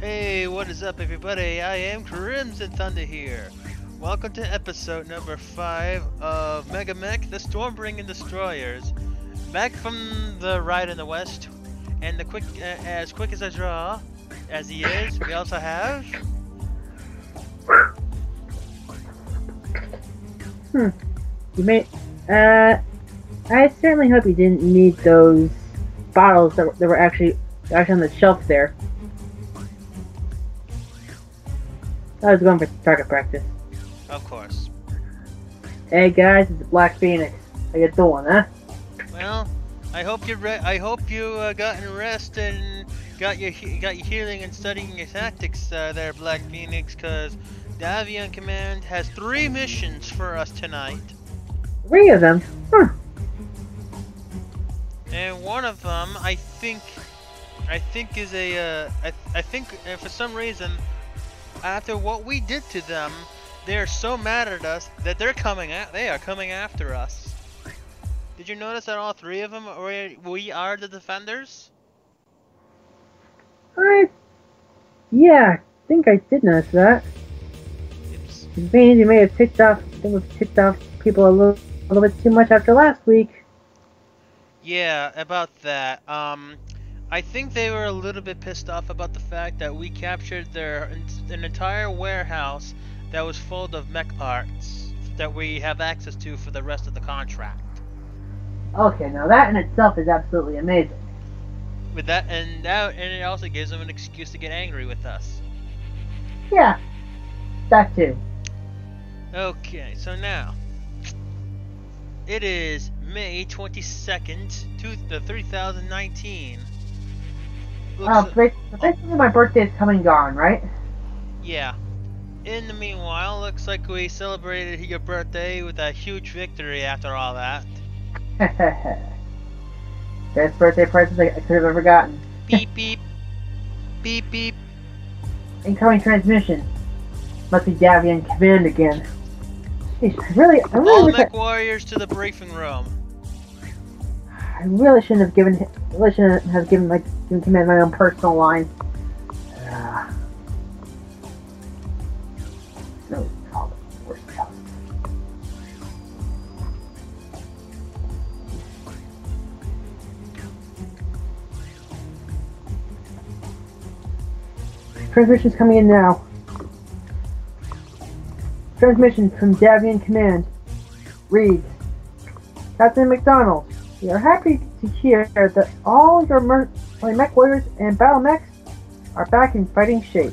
Hey, what is up everybody? I am Crimson Thunder here. Welcome to episode number 5 of Megamek, the Stormbringing Destroyers. Back from the ride in the west, and as quick as a draw, as he is, we also have... You may, I certainly hope you didn't need those bottles that were actually on the shelf there. I was going for target practice. Of course. Hey guys, it's Black Phoenix. How you doing, huh? Well, I hope you gotten rest and got your healing and studying your tactics there, Black Phoenix, because Davion Command has 3 missions for us tonight. 3 of them? Huh. And one of them, I think is I think for some reason, after what we did to them, they're so mad at us that they are coming after us. Did you notice that all 3 of them we are the defenders? Yeah, I think I did notice that. It means you may have ticked off people a little bit too much after last week. Yeah, about that. I think they were a little bit pissed off about the fact that we captured an entire warehouse that was full of mech parts that we have access to for the rest of the contract. Okay, now that in itself is absolutely amazing. With that, and it also gives them an excuse to get angry with us. Yeah, that too. Okay, so now it is May 22nd, 3019. Basically my birthday is coming and gone, right? Yeah. In the meanwhile, looks like we celebrated your birthday with a huge victory after all that. Best birthday present I could have ever gotten. Beep beep. Beep beep. Incoming transmission. Must be Davion Command again. Jeez, All mech warriors to the briefing room. I really shouldn't have given Command my own personal line. No, call it worst house. Transmission's coming in now. Transmission from Davion Command reads, Captain McDonald, we are happy to hear that all your mech warriors and battle mechs are back in fighting shape.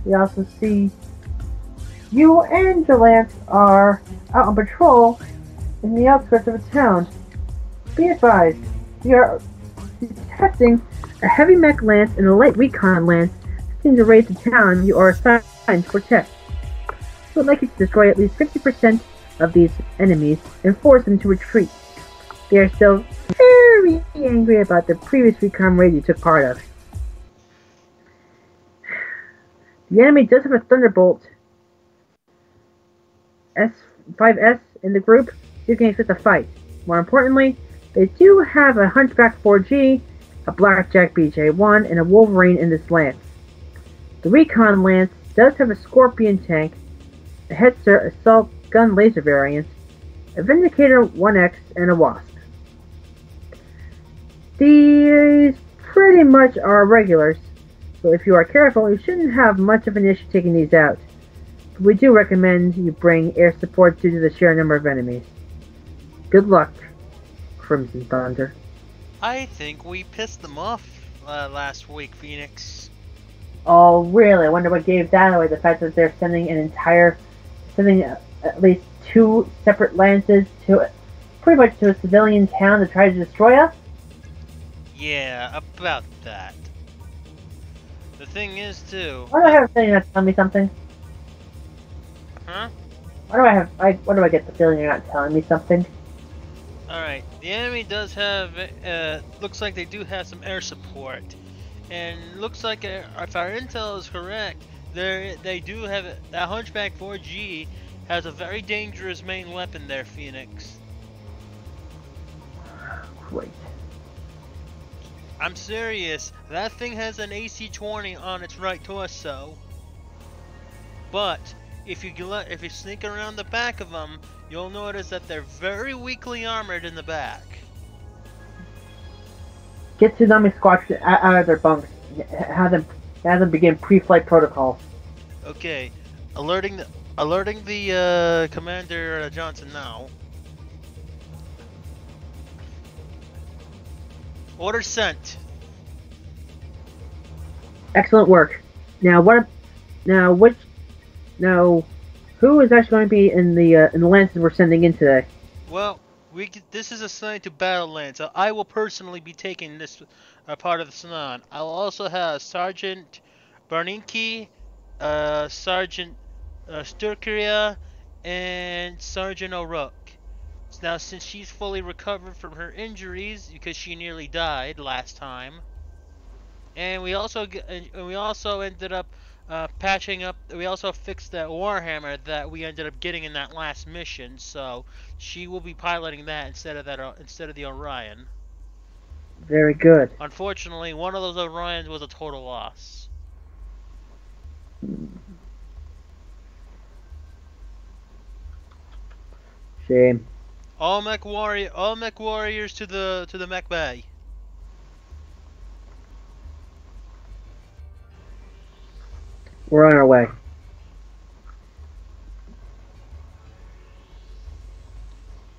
We also see you and your lance are out on patrol in the outskirts of a town. Be advised, we are detecting a heavy mech lance and a light recon lance seem to raid the town you are assigned to protect. We would like you to destroy at least 50% of these enemies and force them to retreat. They are still very angry about the previous recon raid you took part of. The enemy does have a Thunderbolt S5S in the group, so you can expect a fight. More importantly, they do have a Hunchback 4G, a Blackjack BJ1, and a Wolverine in this lance. The recon lance does have a Scorpion tank, a Hetzer assault gun laser variant, a Vindicator 1X, and a Wasp. These pretty much are regulars, so if you are careful, you shouldn't have much of an issue taking these out. But we do recommend you bring air support due to the sheer number of enemies. Good luck, Crimson Thunder. I think we pissed them off last week, Phoenix. Oh, really? I wonder what gave that away. The fact that they're sending at least 2 separate lances to pretty much to a civilian town to try to destroy us? Yeah, about that. The thing is, too... Why do I have a feeling you're not telling me something? Huh? Why do I get the feeling you're not telling me something? Alright, the enemy does have, looks like they do have some air support. And looks like, if our intel is correct, they do have, that Hunchback 4G has a very dangerous main weapon there, Phoenix. Great. I'm serious. That thing has an AC-20 on its right torso. But if you sneak around the back of them, you'll notice that they're very weakly armored in the back. Get Tsunami Squadron out of their bunks. Have them begin pre-flight protocols. Okay, alerting the Commander Johnson now. Order sent. Excellent work. Now who is actually going to be in the lances we're sending in today? Well, this is assigned to Battle Land, so I will personally be taking this part of the Sanan. I will also have Sergeant Barninki, Sergeant Sturkeria, and Sergeant O'Rourke. Now, since she's fully recovered from her injuries, because she nearly died last time, and we also ended up patching up. We also fixed that Warhammer that we ended up getting in that last mission, so she will be piloting that instead of the Orion. Very good. Unfortunately, one of those Orions was a total loss. Shame. All mech warriors to the mech bay. We're on our way.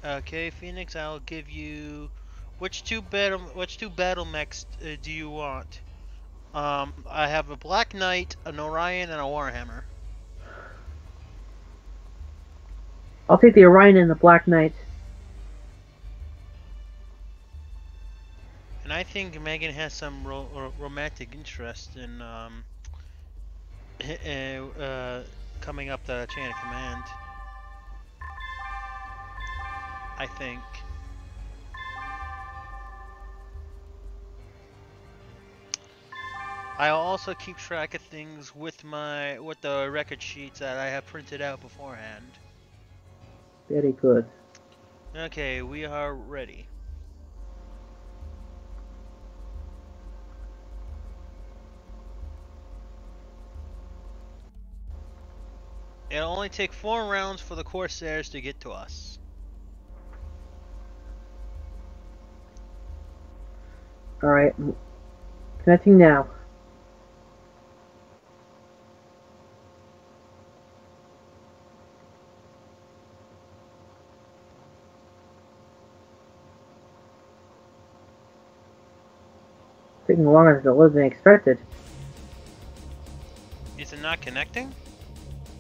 Okay, Phoenix, I'll give you which two battle mechs do you want? I have a Black Knight, an Orion, and a Warhammer. I'll take the Orion and the Black Knight. And I think Megan has some romantic interest in coming up the chain of command. I think. I'll also keep track of things with the record sheets that I have printed out beforehand. Very good. Okay, we are ready. It'll only take 4 rounds for the Corsairs to get to us. Alright. Connecting now. Taking longer than expected. Is it not connecting?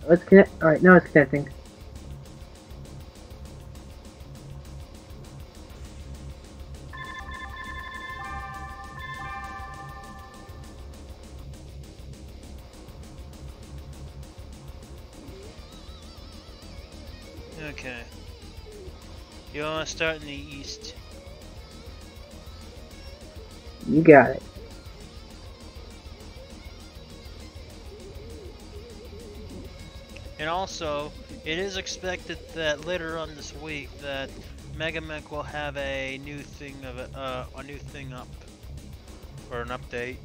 Let's connect. Alright, now it's connecting. Okay. You want to start in the east. You got it. And also, it is expected that later on this week that Megamek will have a new thing up, or an update.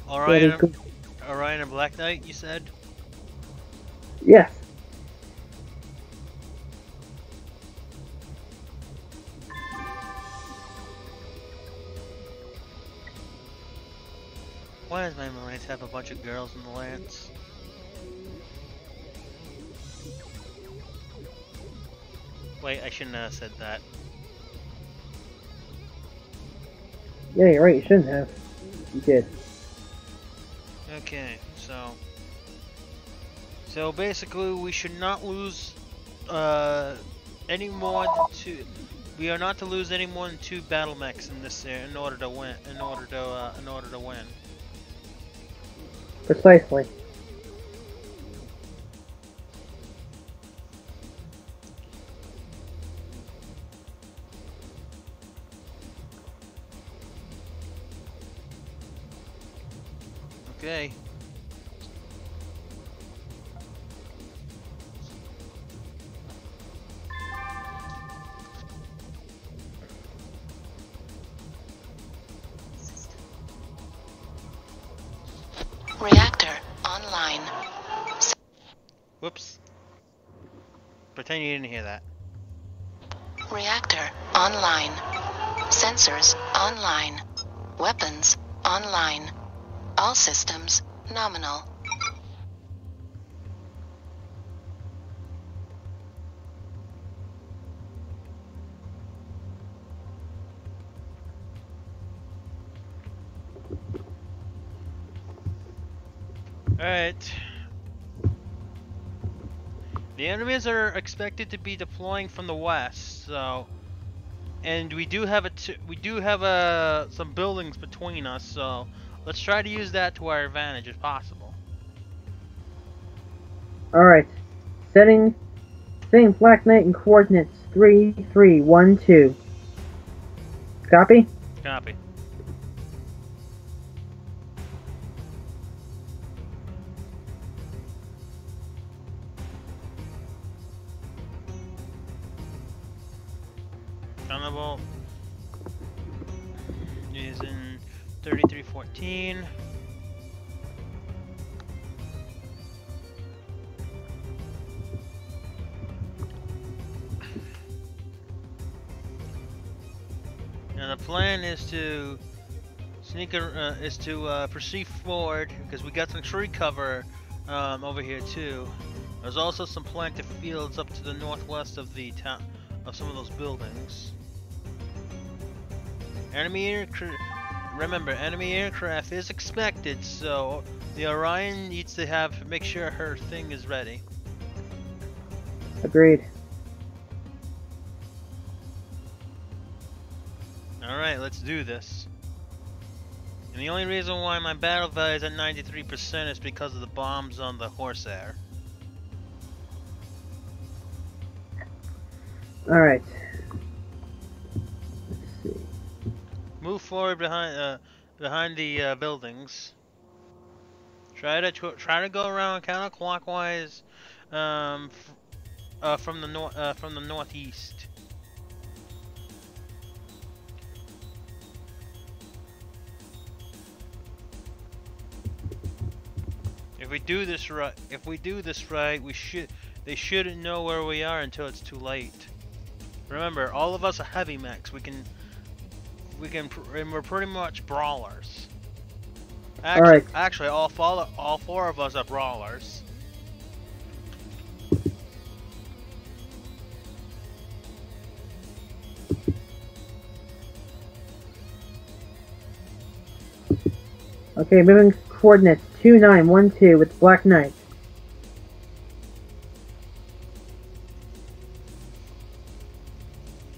Orion and Black Knight, you said? Yes. Why does my Lance have a bunch of girls in the Lance? Wait, I shouldn't have said that. Yeah, you're right, you shouldn't have. You did. Okay, so basically we should not lose any more than 2. We are not to lose any more than 2 battle mechs in this in order to win. In order to win. Precisely. Okay. Reactor online. Whoops. Pretend you didn't hear that. Reactor online. Sensors online. Weapons online. All systems nominal. Alright. The enemies are expected to be deploying from the west, so, and we do have some buildings between us, so let's try to use that to our advantage if possible. Alright. Setting Black Knight in coordinates 3312. Copy? Copy. Thunderbolt is in 3314. And the plan is to proceed forward because we got some tree cover over here too. There's also some planted fields up to the northwest of the town of some of those buildings. Remember, enemy aircraft is expected, so the Orion needs to make sure her thing is ready. Agreed. Alright, let's do this. And the only reason why my battle value is at 93% is because of the bombs on the Horseair. Alright. Let's see. Move forward behind the buildings. Try to go around counterclockwise from the northeast. If we do this right, they shouldn't know where we are until it's too late. Remember, all of us are heavy mechs. And we're pretty much brawlers. Actually, all four of us are brawlers. Okay, moving coordinates 2912 with Black Knight.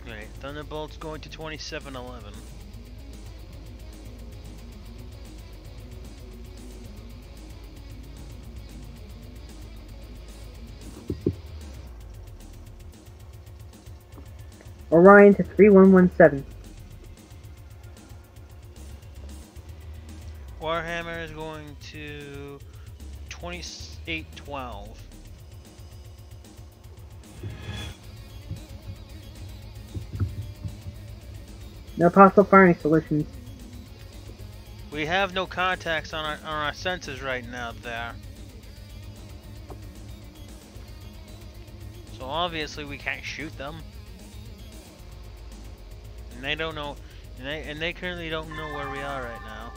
Okay, Thunderbolt's going to 2711. Orion to 3117. Warhammer is going to 2812. No possible firing solutions. We have no contacts on our sensors right now there. So obviously we can't shoot them. And they don't know, and they currently don't know where we are right now.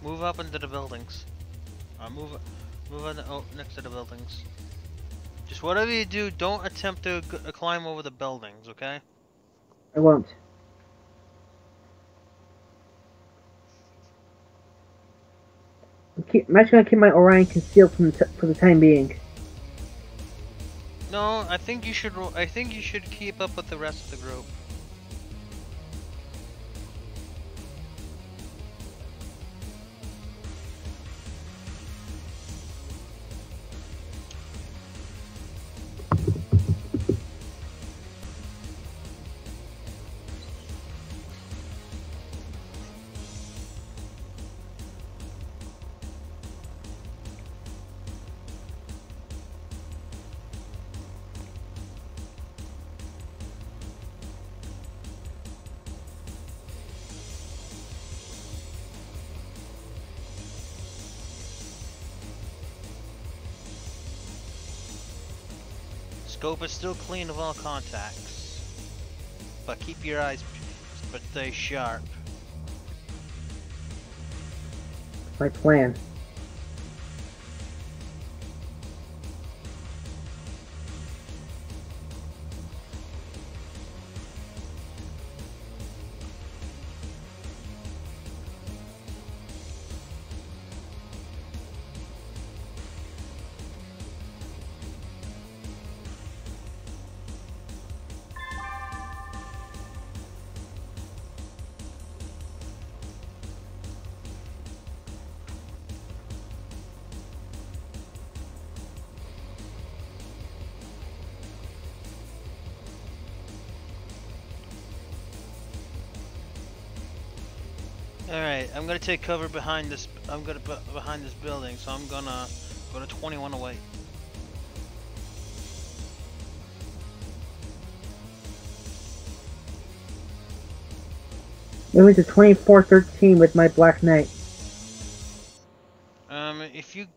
Move up into the buildings. Move on next to the buildings. Just whatever you do, don't attempt to climb over the buildings, okay? I won't. I'm actually gonna keep my Orion concealed for the time being. No, I think you should keep up with the rest of the group. Scope is still clean of all contacts. But keep your eyes, but stay sharp. My plan. Alright, I'm gonna take cover behind this. Behind this building, so I'm gonna go to 21 away. Moving to 2413 with my Black Knight. If you,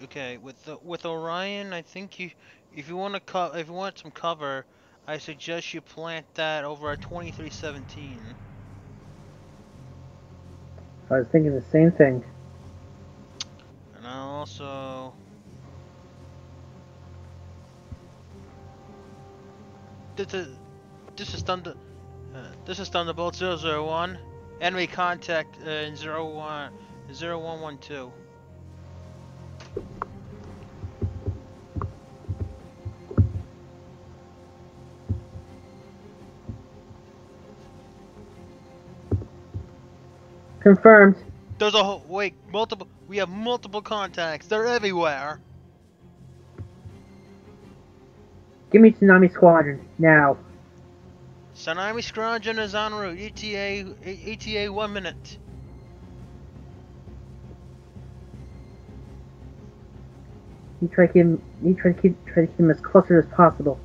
okay, with Orion, I think if you want some cover, I suggest you plant that over at 2317. I was thinking the same thing. And I'll also. This is Thunderbolt 001. Enemy contact in 0112. Confirmed. There's a whole multiple. We have multiple contacts. They're everywhere. Give me Tsunami Squadron now. Tsunami Squadron is en route. ETA 1 minute. You try to keep him as closer as possible.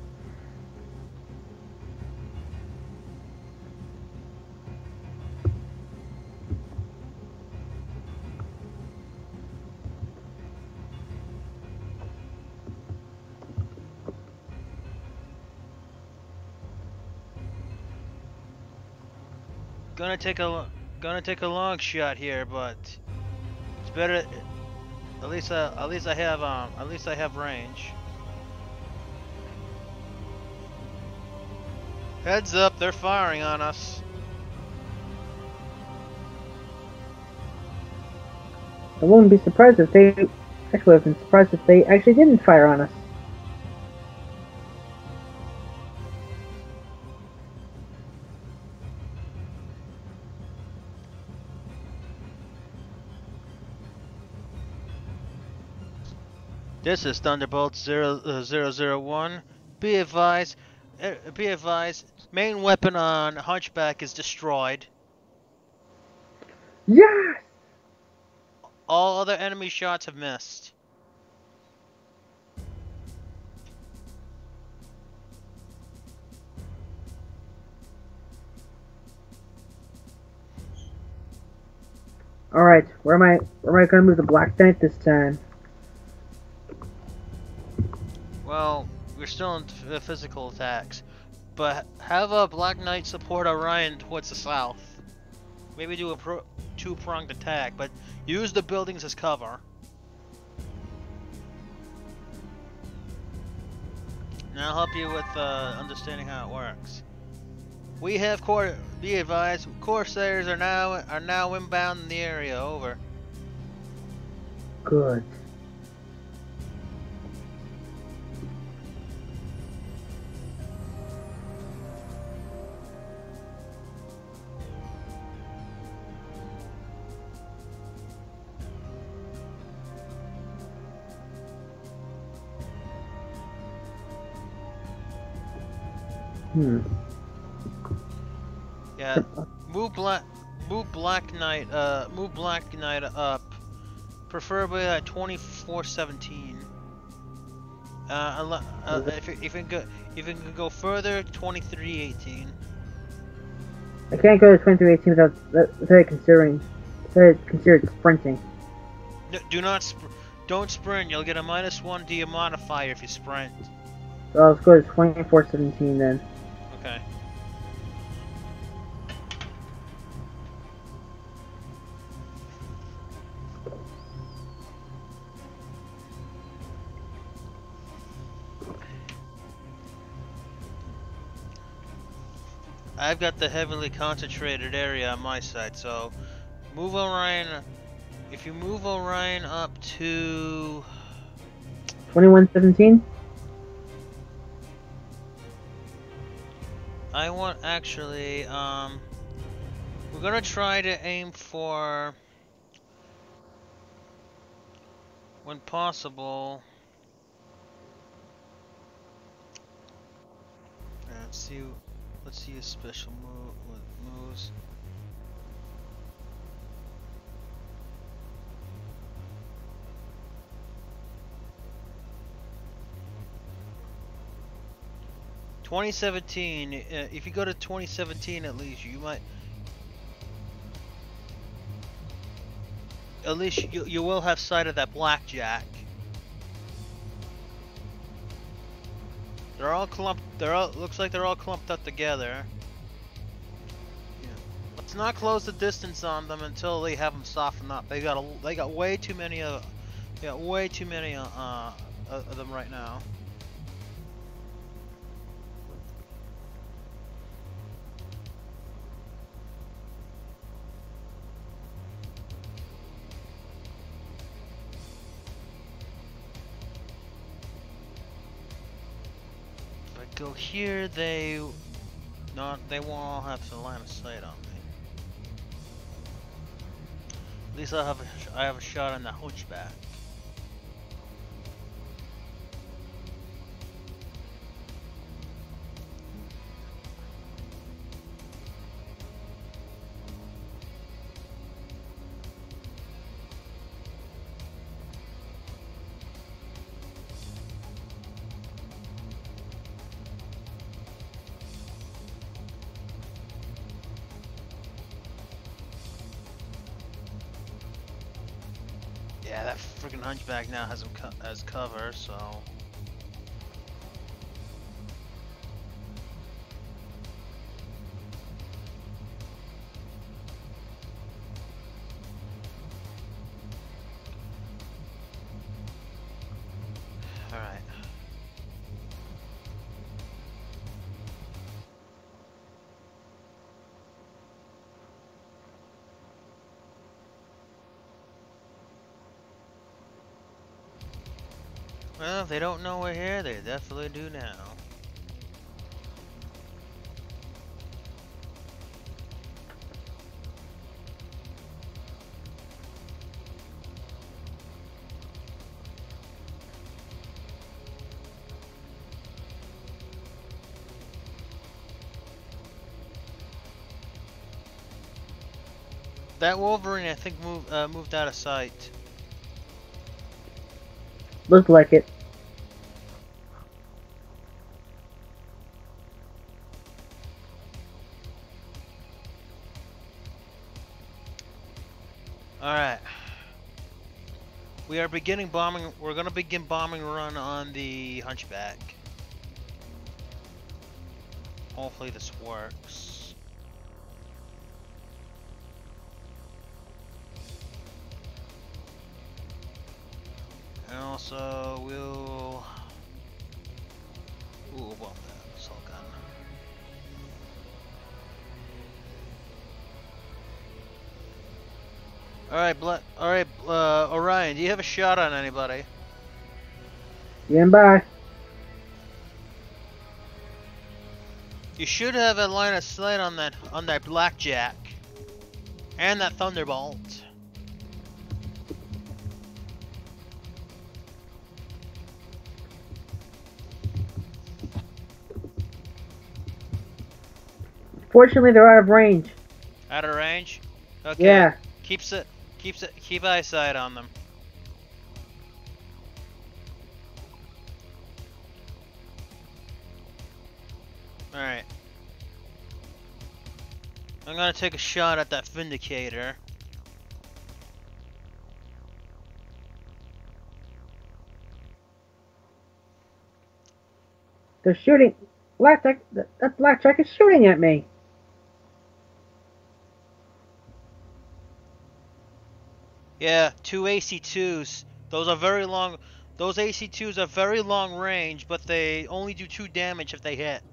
Gonna take a long shot here, but it's better. At least I have range. Heads up, they're firing on us. I wouldn't be surprised if they actually. I've been surprised if they actually didn't fire on us. This is Thunderbolt 001. Be advised, main weapon on Hunchback is destroyed. Yes! All other enemy shots have missed. Alright, where am I gonna move the Black Knight this time? Well, we're still in physical attacks, but have a Black Knight support Orion towards the south. Maybe do a two-pronged attack, but use the buildings as cover. And I'll help you with understanding how it works. We have be advised, Corsairs are now inbound in the area. Over. Good. Yeah, move Black Knight up, preferably at 2417. If you can go further, 2318. I can't go to 2318 without considering sprinting. No, don't sprint. You'll get a -1 to your modifier if you sprint. So let's go to 2417 then. Okay. I've got the heavily concentrated area on my side, so move Orion. If you move Orion up to 2117. I want actually we're gonna try to aim for, when possible, let's see a special moves. (2017) if you go to 2017, at least you might, at least you will have sight of that blackjack. They're all clumped. Looks like they're all clumped up together. Yeah. Let's not close the distance on them until they have them soften up. They got way too many of them right now. Go here, they won't all have to line of sight on me. At least I have a shot on the hunchback. Yeah, that freaking hunchback now has him as cover, so. Alright. Well, if they don't know we're here, they definitely do now. That Wolverine, I think, moved out of sight. Looks like it. Alright. We are beginning bombing. We're gonna begin bombing run on the hunchback. Hopefully this works. And also we'll bomb that assault gun. Alright, Orion, do you have a shot on anybody? Stand by. You should have a line of sight on that blackjack and that thunderbolt. Fortunately, they're out of range. Out of range? Okay. Yeah. Keep eyesight on them. Alright. I'm gonna take a shot at that Vindicator. They're shooting. Blackjack. That Blackjack is shooting at me. Yeah, two AC2s. Those are very long. Those AC2s are very long range, but they only do 2 damage if they hit.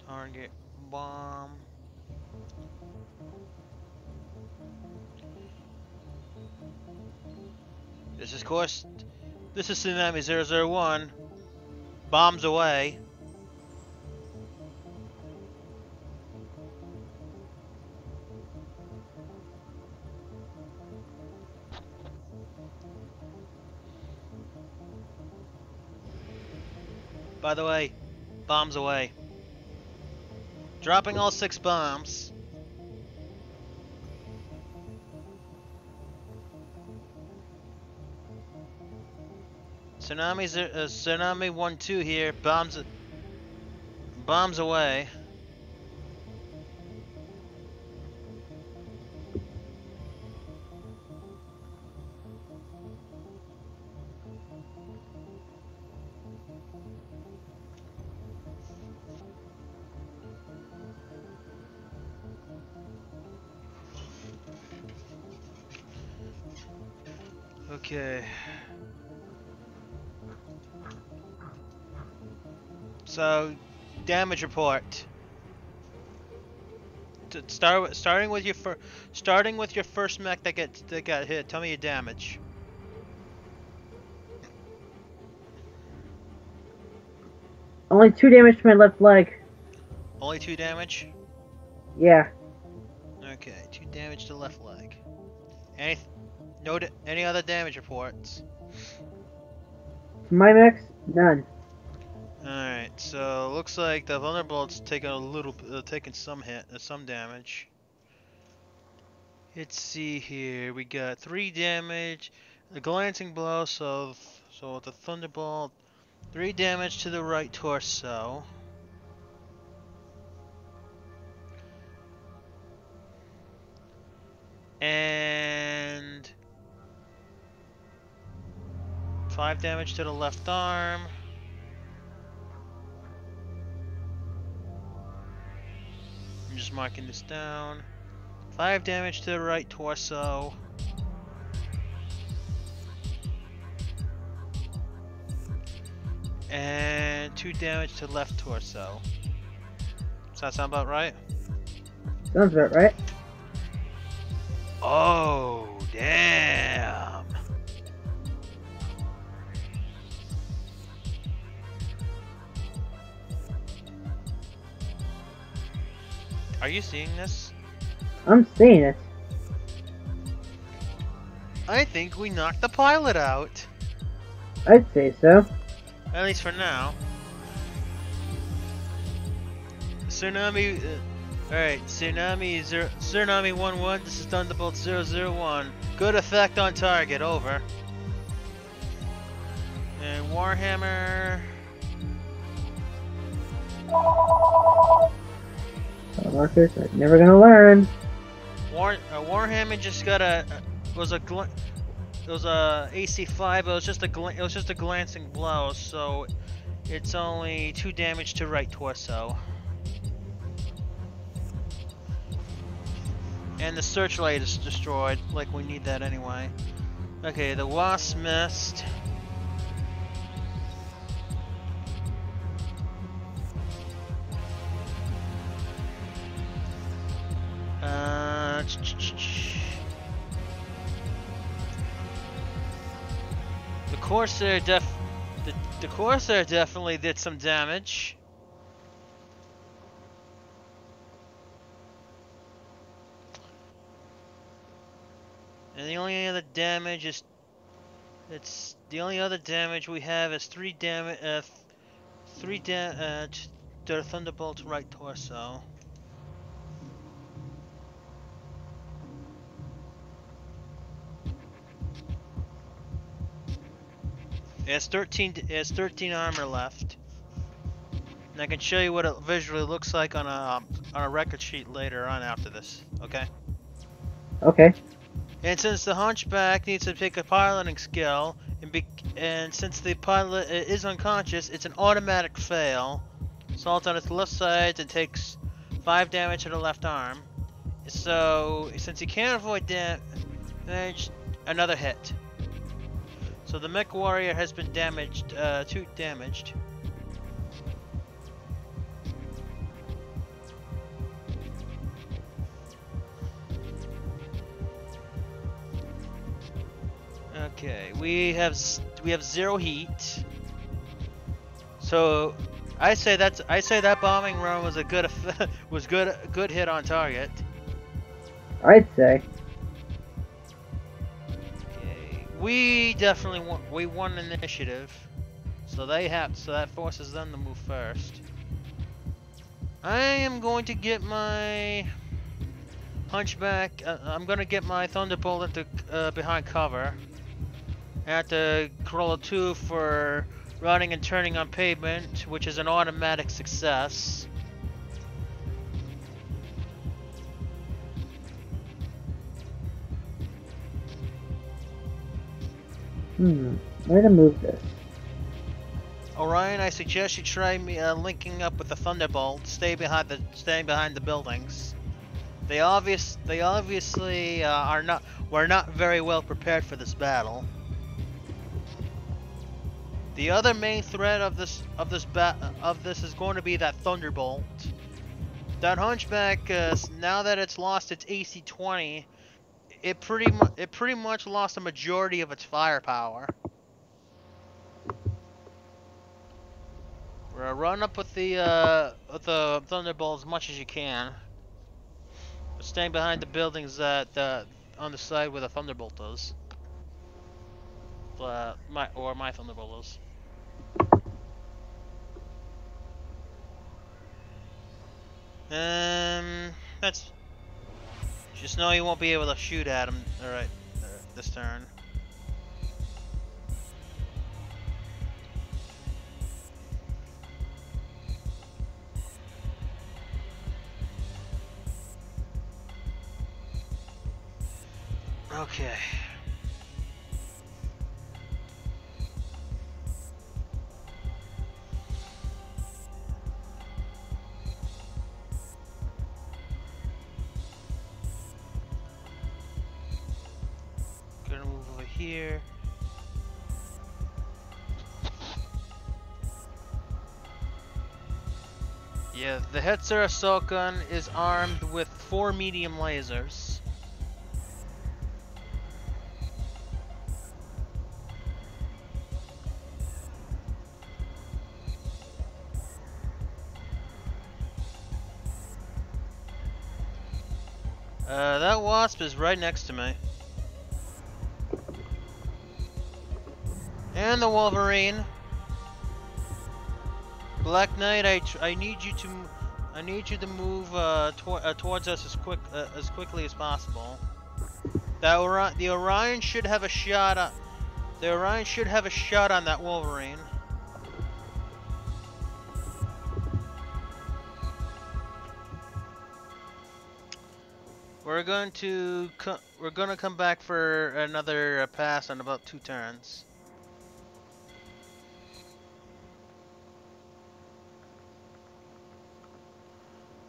Target bomb. This is course. This is Tsunami 001. Bombs away. By the way, bombs away. Dropping all 6 bombs. Tsunami 1-2 here. Bombs away. Okay. So, damage report. Starting with your first mech that got hit. Tell me your damage. Only 2 damage to my left leg. Only 2 damage? Yeah. Okay, 2 damage to left leg. Any other damage reports? To my mechs, none. Alright, so looks like the Thunderbolt's taking some damage. Let's see here. We got 3 damage, a glancing blow. So with the Thunderbolt, 3 damage to the right torso. And 5 damage to the left arm. I'm just marking this down. 5 damage to the right torso. And 2 damage to left torso. Does that sound about right? Sounds about right. Oh, damn. Are you seeing this? I'm seeing it. I think we knocked the pilot out. I'd say so. At least for now. Tsunami... Alright, Tsunami 1-1, this is Thunderbolt 001. Good effect on target, over. And Warhammer... Marcus, I'm never gonna learn. Warhammer just got it was a AC5. It was just a glancing blow, so it's only 2 damage to right torso. And the searchlight is destroyed, like we need that anyway. Okay, the Wasp missed. The Corsair definitely did some damage. And the only other damage is the only other damage we have is 3 damage to the Thunderbolt's right torso. It has 13 armor left. And I can show you what it visually looks like on a record sheet later on after this, okay? Okay. And since the Hunchback needs to take a piloting skill And since the pilot is unconscious, it's an automatic fail. Assault on its left side and takes 5 damage to the left arm. So, since he can't avoid damage, another hit. So the mech warrior has been damaged, 2 damaged. Okay, we have 0 heat. So I say that bombing run was a good good hit on target. I'd say. Okay, we definitely won initiative. So that forces them to move first. I am going to get my hunchback. I'm gonna get my thunderbolt into behind cover. At the Corolla 2 for running and turning on pavement, which is an automatic success. Way to move this. Orion, I suggest you try linking up with the Thunderbolt. Staying behind the buildings. They obviously were not very well prepared for this battle. The other main threat of this is going to be that Thunderbolt. That Hunchback, now that it's lost its AC-20, it pretty much lost a majority of its firepower. Run up with the Thunderbolt as much as you can. Staying behind the buildings that on the side where the Thunderbolt is. My Thunderbolt is. That's just know you won't be able to shoot at him. All right, this turn. Okay. Gonna move over here. Yeah, the Hetzer assault gun is armed with 4 medium lasers. That Wasp is right next to me. And the Wolverine. Black Knight, I need you to move towards us as quickly as possible. The Orion should have a shot on that Wolverine. We're going to come back for another pass in about 2 turns.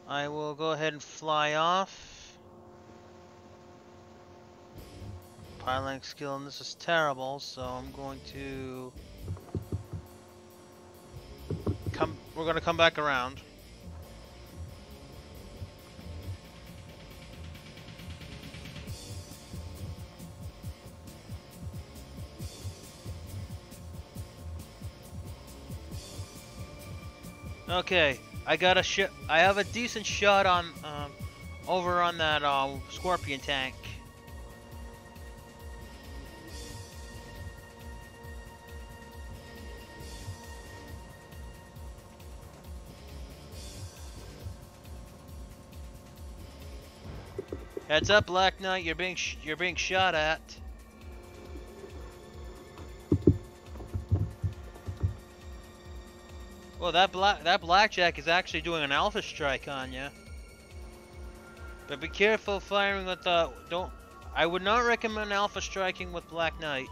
I will go ahead and fly off. Piloting skill, and this is terrible, so I'm going to we're going to come back around. Okay, I have a decent shot on over on that Scorpion tank. Heads up, Black Knight, you're being shot at. Well, that blackjack is actually doing an alpha strike on you. But be careful firing with I would not recommend alpha striking with Black Knight.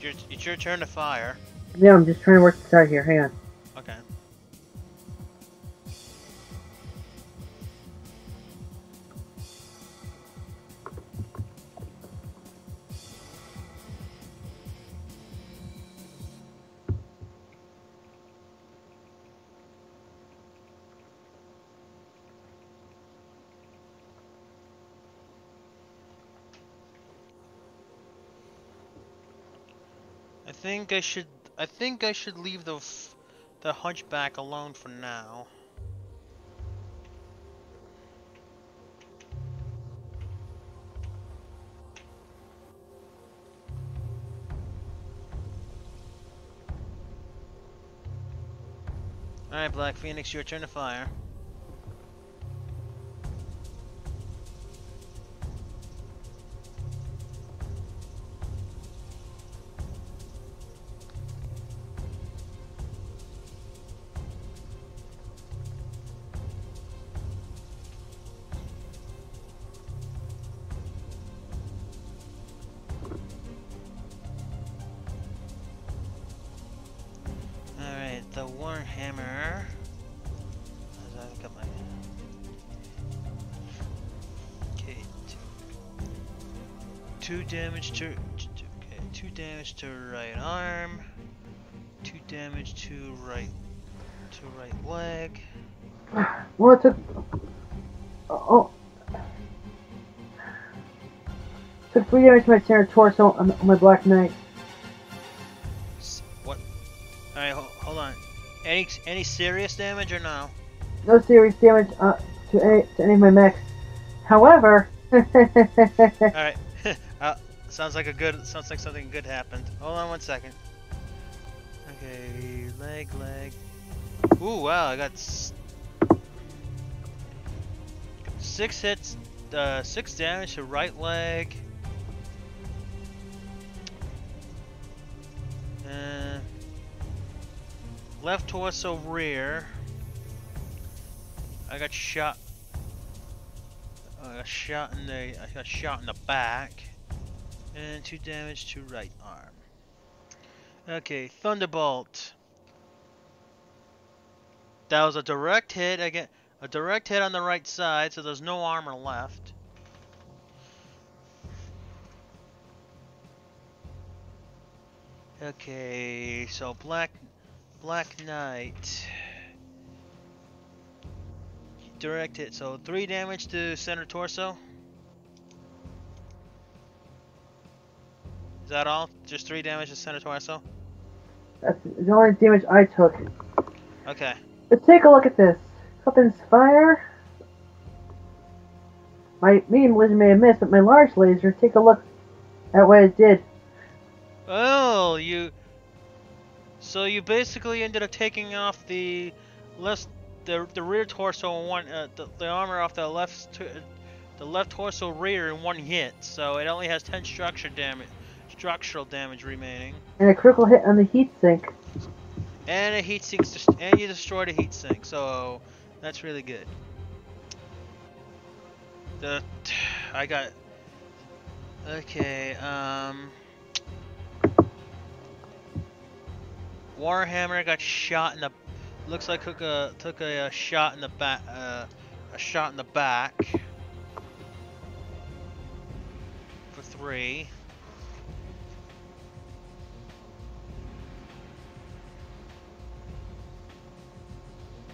it's your turn to fire. Yeah, I'm just trying to work this out here. Hang on. Okay. I think I should leave the hunchback alone for now. Alright, Black Phoenix, your turn to fire. Alright, the Warhammer. I got my. Okay, two damage to. Okay, 2 damage to right arm. 2 damage to right leg. Well, it took. Oh. Took 3 damage to my center torso on my Black Knight. What? Alright, hold on. Any serious damage or no? No serious damage to any of my mechs. However. Alright. Sounds like something good happened. Hold on 1 second. Okay, leg. Ooh, wow, I got 6 hits, 6 damage to right leg. Left torso rear. I got shot. I got shot in the back. And 2 damage to right arm. Okay, Thunderbolt. That was a direct hit. Again, a direct hit on the right side, so there's no armor left. Okay, so Black Knight. Direct hit, so 3 damage to center torso. Is that all? Just 3 damage to center torso? That's the only damage I took. Okay. Let's take a look at this. Weapons fire. My medium laser may have missed, but my large laser, take a look at what it did. Oh, so you basically ended up taking off the rear torso and one the armor off the left torso rear in 1 hit. So it only has 10 structural damage remaining. And a critical hit on the heatsink. And a heatsink, and you destroyed a heatsink, so that's really good. Okay, Warhammer got shot in the. Looks like took a shot in the back. A shot in the back. For 3.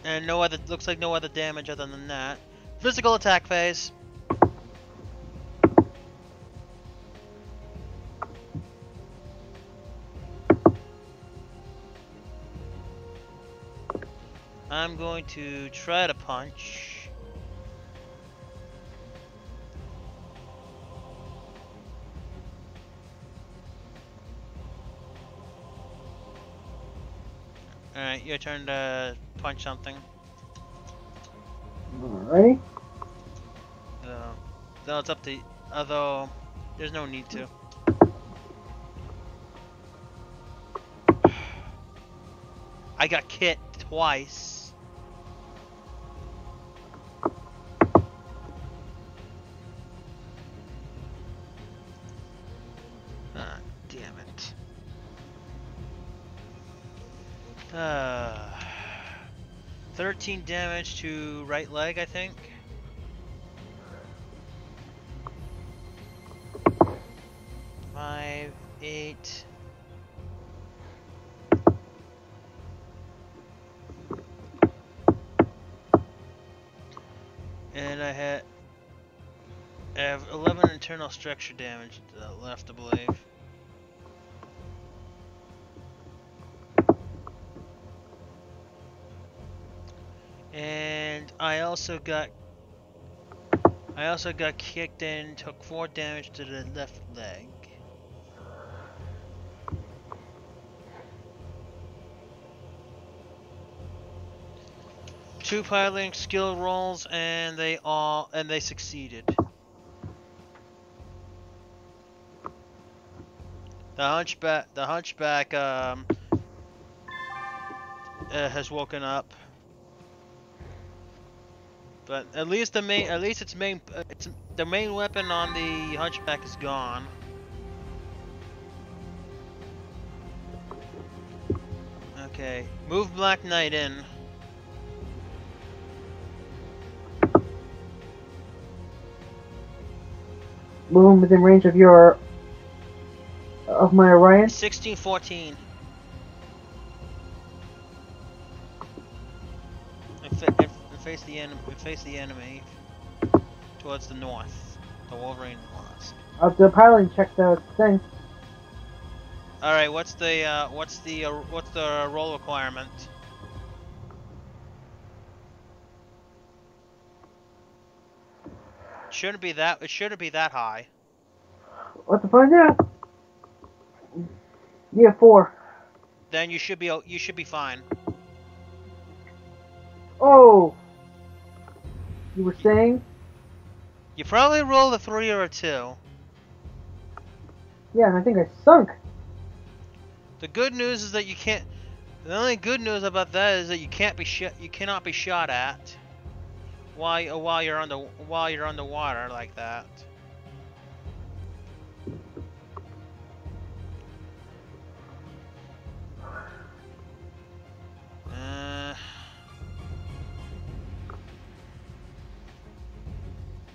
And looks like no other damage other than that. Physical attack phase. I'm going to try to punch. Alright, your turn to punch something. Alrighty. So it's up to you. Although, there's no need to. I got kit twice. Ah, damn it. Uh, 13 damage to right leg, I think. Five, 8. And I have 11 internal structure damage left, I believe. And I also got kicked in, took 4 damage to the left leg. Two piloting skill rolls, and they succeeded. The hunchback has woken up, but at least the main weapon on the hunchback is gone. Okay, move Black Knight in. Move him within range of my Orion. 1614. Face the enemy towards the north. The Wolverine was. I'll do a piloting check the thing. All right, what's the roll requirement? It shouldn't be that high. What to find out? Yeah, 4. Then you should be fine. Oh, you were saying? You probably rolled a 3 or a 2. Yeah, and I think I sunk. The good news is that you can't. The only good news about that is that you cannot be shot at while you're underwater like that.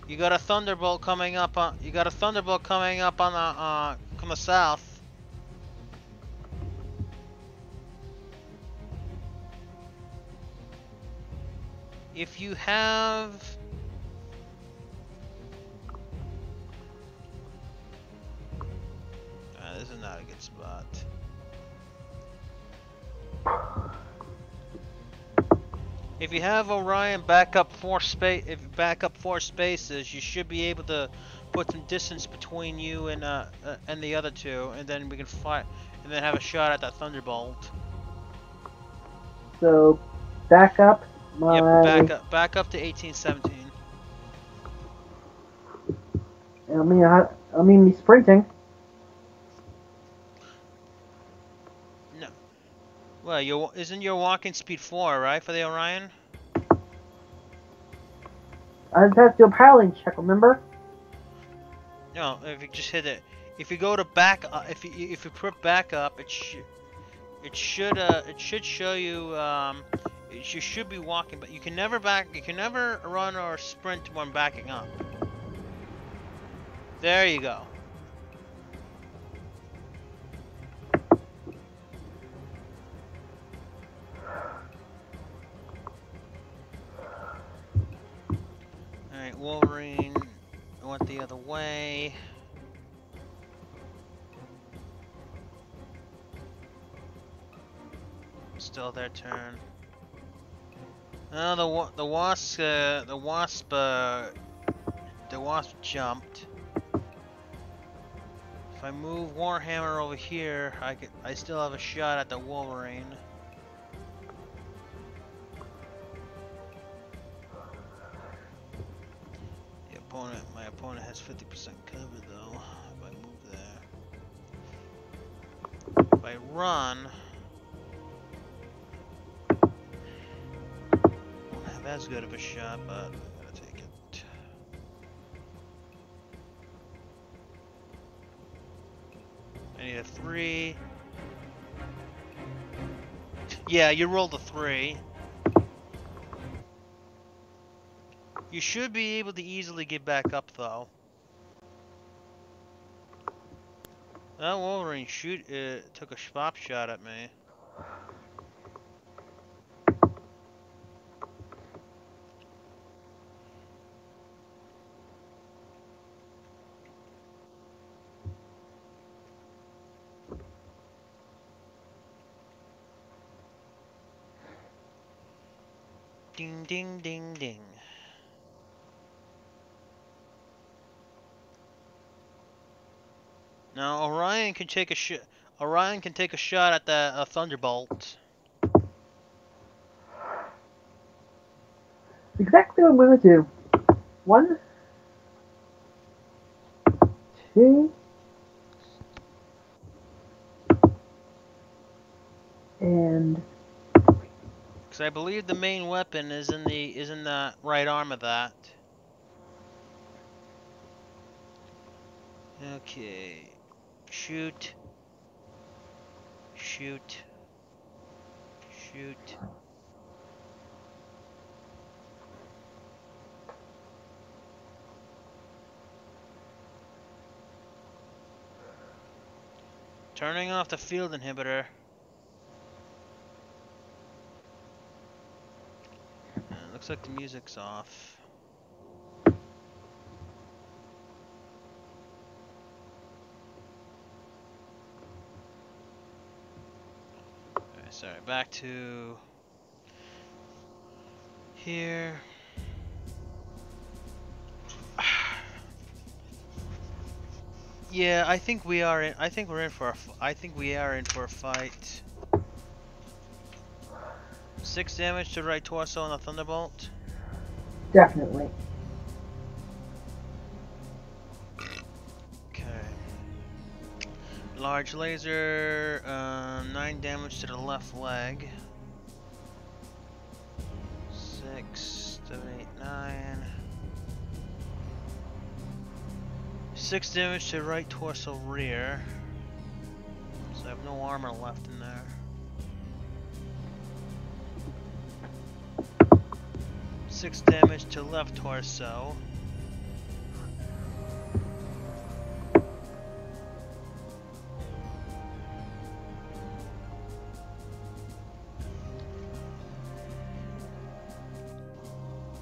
You got a thunderbolt coming up on. You got a thunderbolt coming up on the south. If you have. This is not a good spot. If you have Orion back up 4 spaces, you should be able to put some distance between you and the other two, and then we can fight, and then have a shot at that thunderbolt. So, back up. Yep, back up to 1817. I mean me sprinting. No. Well, isn't your walking speed 4, right, for the Orion? I just have to do a piloting check, remember? No, if you just hit it. If you go to back up, if you put back up, it should show you you should be walking, but you can never run or sprint when backing up. There you go. Alright, Wolverine went the other way. Still their turn. Oh, the wasp jumped. If I move Warhammer over here, I still have a shot at the Wolverine. My opponent has 50% cover though. If I move there, if I run, won't have as good of a shot, but I'm gonna take it. I need a 3. Yeah, you rolled a 3. You should be able to easily get back up, though. That Wolverine took a pop shot at me. Ding, ding, ding, ding. Now Orion can take a shot. Orion can take a shot at the Thunderbolt. Exactly what I'm gonna do. 1, 2, and Because I believe the main weapon is in the right arm of that. Okay. Shoot. Shoot. Shoot. Turning off the field inhibitor. Looks like the music's off. Okay, sorry, back to here. Yeah, I think we are in. I think we're in for a. I think we are in for a fight. 6 damage to right torso on the Thunderbolt. definitely. Okay. Large laser. 9 damage to the left leg. 6, 7, 8, 9. 6 damage to right torso rear. So I have no armor left in there. 6 damage to left torso.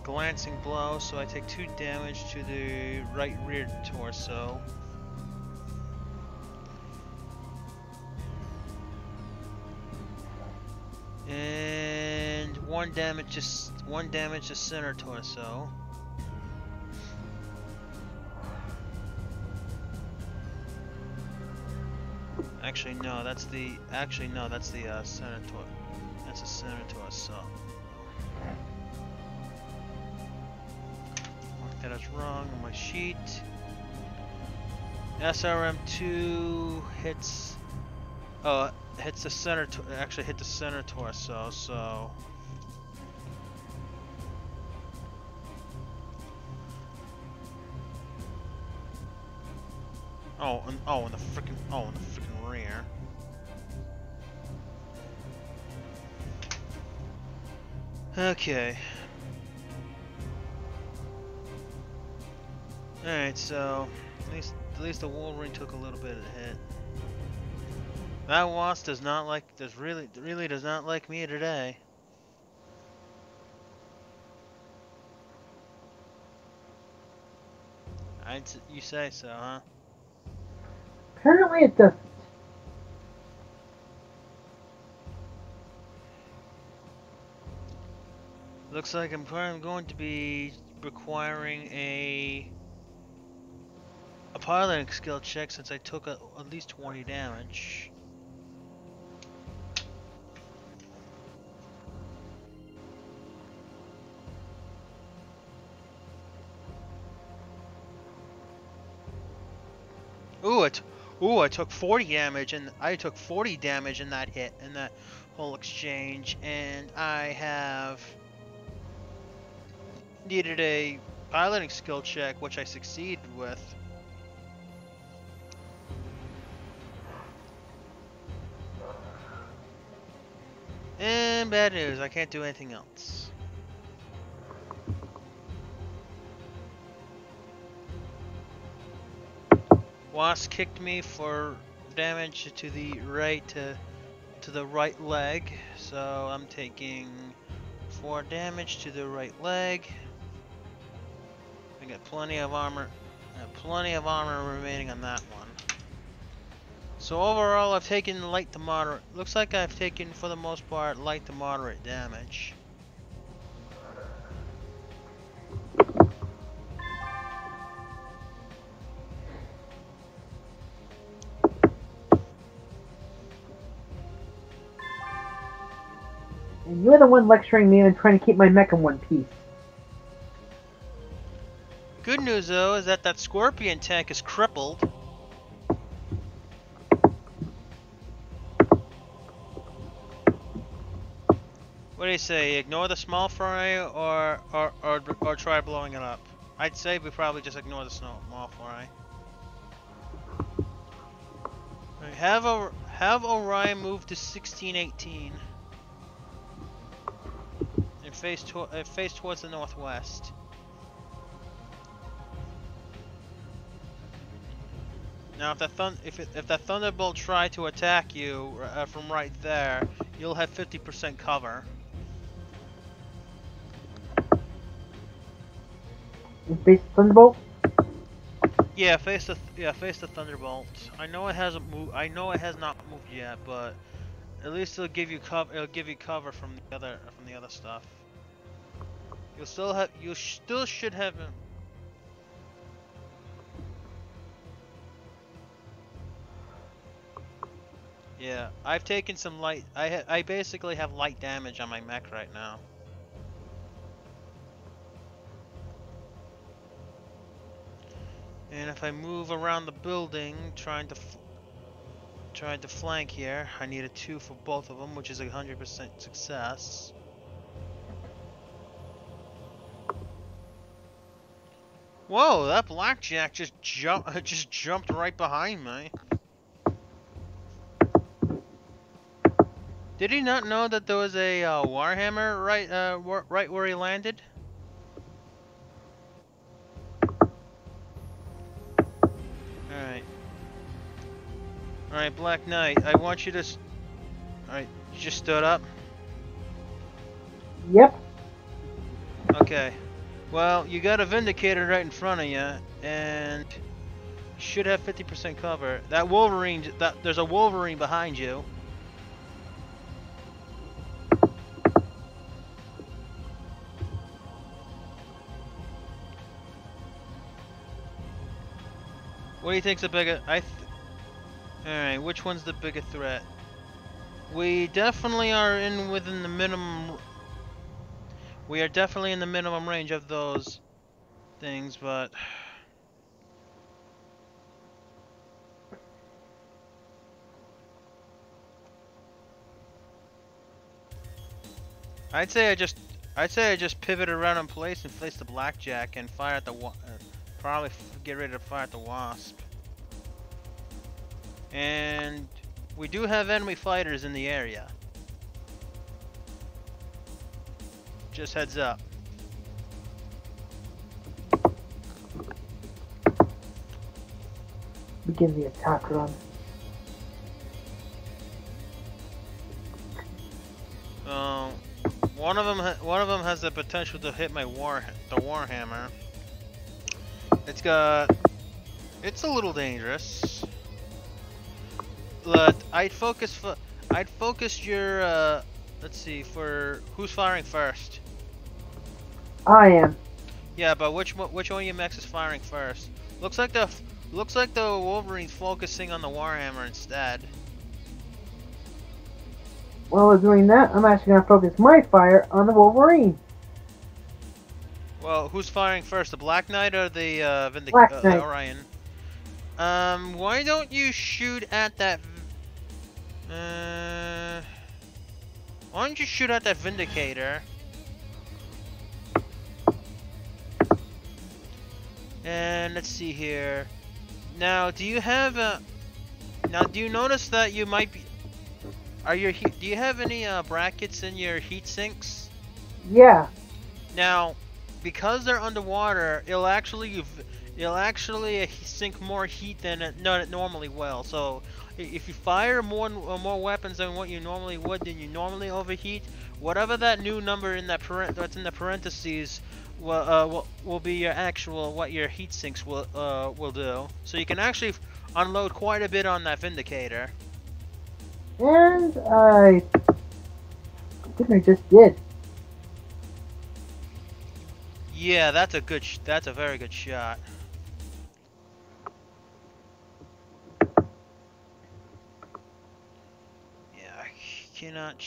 Glancing blow, so I take 2 damage to the right rear torso. And 1 damage to center torso. Actually no, that's the center torso. That's a center torso. Mark that as wrong on my sheet. SRM2 hits. Oh, hits the center. Actually, hit the center torso. So. In the freaking rear. Okay. Alright, so at least the Wolverine took a little bit of a hit. That wasp really does not like me today. You say so, huh? Apparently it doesn't. Looks like I'm probably going to be requiring a piloting skill check since I took at least 20 damage. I took 40 damage, and I took 40 damage in that hit, in that whole exchange, and I have needed a piloting skill check, which I succeeded with. And bad news, I can't do anything else. Wasp kicked me for damage to the right to the right leg, so I'm taking 4 damage to the right leg. I got plenty of armor. Remaining on that one. So overall, I've taken light to moderate. Looks like I've taken, for the most part, light to moderate damage. And you're the one lecturing me on trying to keep my mech in one piece. Good news, though, is that scorpion tank is crippled. What do you say? Ignore the small fry or try blowing it up? I'd say we probably just ignore the small fry. Have Orion move to 1618 and face towards the northwest. Now, if that thunderbolt try to attack you from right there, you'll have 50% cover. Face the thunderbolt? Yeah, face the thunderbolt. I know it hasn't moved. I know it has not moved yet, but at least it'll give you cover. It'll give you cover from the other stuff. You still should have him. Yeah, I've taken some light. I basically have light damage on my mech right now. And if I move around the building, trying to flank here, I need a 2 for both of them, which is 100% success. Whoa, that blackjack just jumped right behind me. Did he not know that there was a Warhammer right where he landed? Alright, Black Knight, I want you to... Alright, you just stood up? Yep. Okay. Well, you got a Vindicator right in front of you, and you should have 50% cover. That Wolverine, there's a Wolverine behind you. What do you think's the bigger... Alright, which one's the bigger threat? We definitely are within the minimum... We are definitely in the minimum range of those things, but... I'd say I just pivot around in place and face the blackjack and fire at the probably get ready to fire at the wasp. And we do have enemy fighters in the area. Just heads up. Begin the attack run. One of them has the potential to hit the Warhammer. It's a little dangerous. But I'd focus your let's see, for who's firing first. I am. Yeah, but which one of your mechs is firing first? Looks like the Wolverine's focusing on the Warhammer instead. While we're doing that, I'm actually going to focus my fire on the Wolverine. Well, who's firing first, the Black Knight or the Knight. Orion? Why don't you shoot at that? Why don't you shoot at that Vindicator? And let's see here. Now, do you have a? Now, do you notice that you might be? Are your do you have any brackets in your heat sinks? Yeah. Now, because they're underwater, it'll actually sink more heat than it normally will. So if you fire more weapons than what you normally would, then you normally overheat. Whatever that new number in that that's in the parentheses will be your actual what your heat sinks will do. So you can actually unload quite a bit on that Vindicator. And I think I just did. Yeah, that's a very good shot. Yeah, I cannot.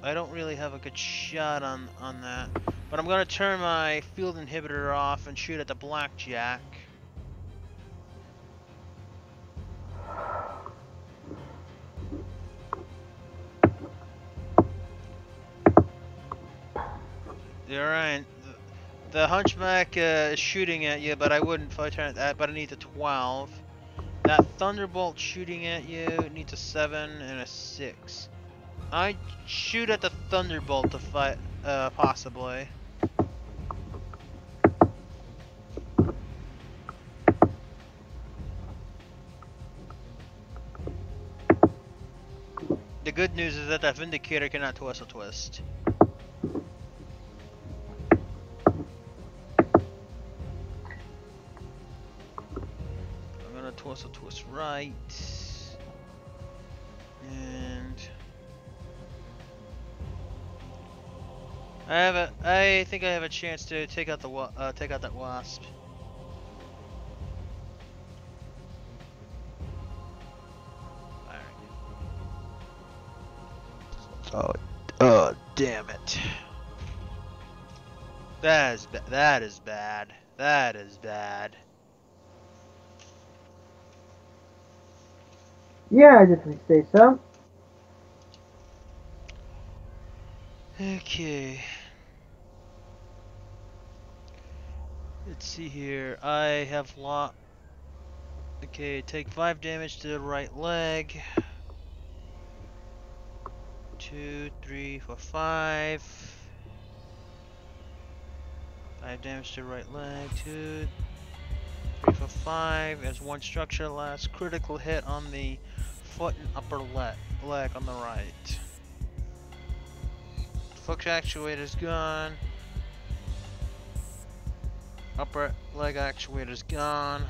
I don't really have a good shot on that. But I'm gonna turn my field inhibitor off and shoot at the blackjack. Alright, the hunchback is shooting at you, but I wouldn't fire turn at that, but I need a 12. That thunderbolt shooting at you needs a 7 and a 6. I shoot at the thunderbolt to fight, possibly. The good news is that Vindicator cannot twist. I'm gonna twist right. And I think I have a chance to take out that wasp. Oh, damn it. That is bad. That is bad. Yeah, I definitely say so. Okay. Let's see here. I have lot. Okay, take 5 damage to the right leg. 2, 3, 4, 5. 5 damage to the right leg. 2, 3, 4, 5. As one structure last. Critical hit on the foot and upper leg on the right. Foot actuator's gone. Upper leg actuator's gone.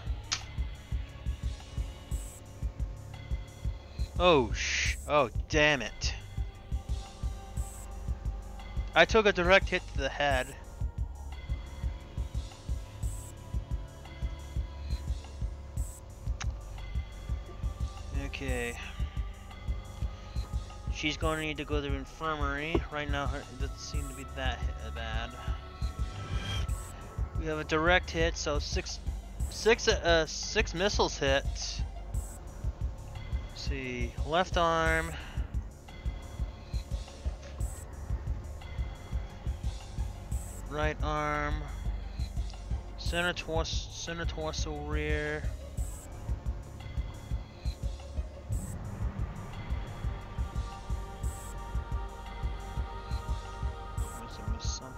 Oh damn it. I took a direct hit to the head. Okay. She's going to need to go to the infirmary. Right now, it doesn't seem to be that bad. We have a direct hit, so six missiles hit. Let's see, left arm. Right arm. Center torso rear. Something.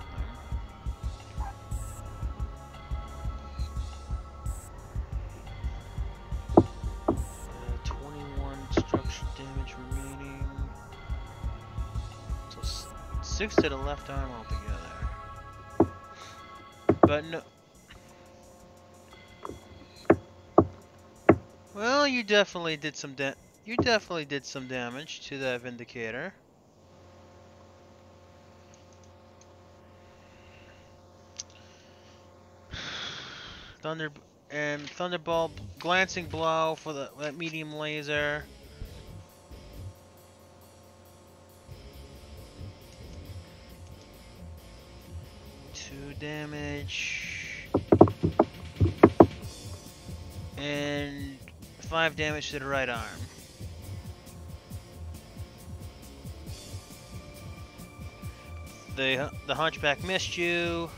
21 structure damage remaining. So 6 to the left arm altogether. But no. Well, you definitely did some damage to that Vindicator. Thunderbolt glancing blow for that medium laser. Two damage. And 5 damage to the right arm. The hunchback missed you.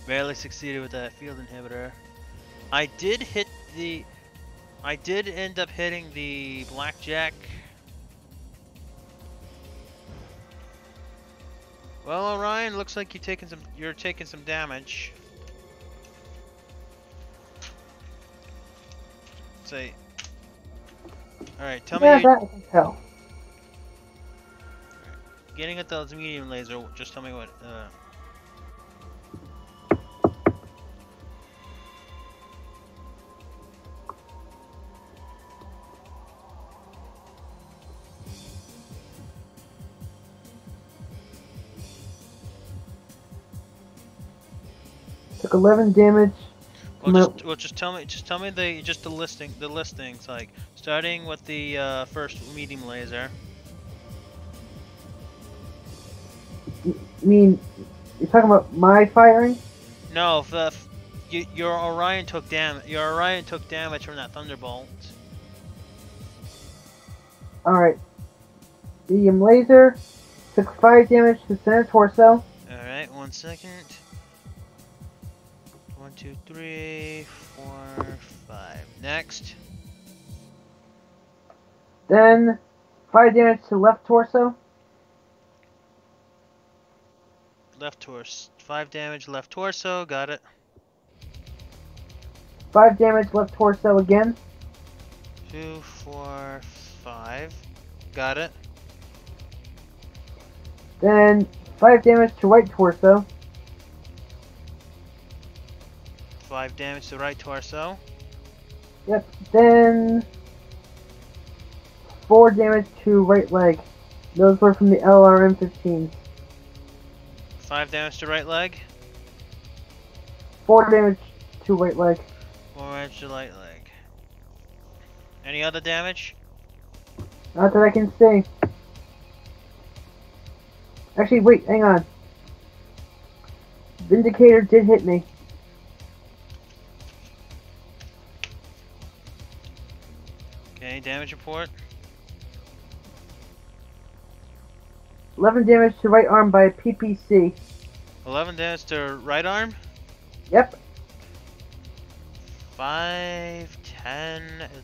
Barely succeeded with that field inhibitor. I did hit the... I did end up hitting the blackjack. Well, Orion, looks like you're taking some damage. Say, all right, tell Yeah, me. that I can tell. Getting at the medium laser. Just tell me what. Took 11 damage. Just tell me the listings, like starting with the first medium laser. You mean, you're talking about my firing? No, your Orion took damage. Your Orion took damage from that thunderbolt. Alright. Medium laser. Took 5 damage to center torso. Alright, 1 second. 1, 2, 3, 4, 5. Next. Then 5 damage to left torso. Left torso. 5 damage left torso. Got it. 5 damage left torso again. 2, 4, 5. Got it. Then 5 damage to right torso. 5 damage to right torso. Yep. Then 4 damage to right leg. Those were from the LRM-15. 5 damage to right leg. 4 damage to right leg. 4 damage to right leg. Any other damage? Not that I can see. Actually, wait, hang on. Vindicator did hit me. Okay, damage report. 11 damage to right arm by a PPC. 11 damage to right arm. Yep. 5, 10,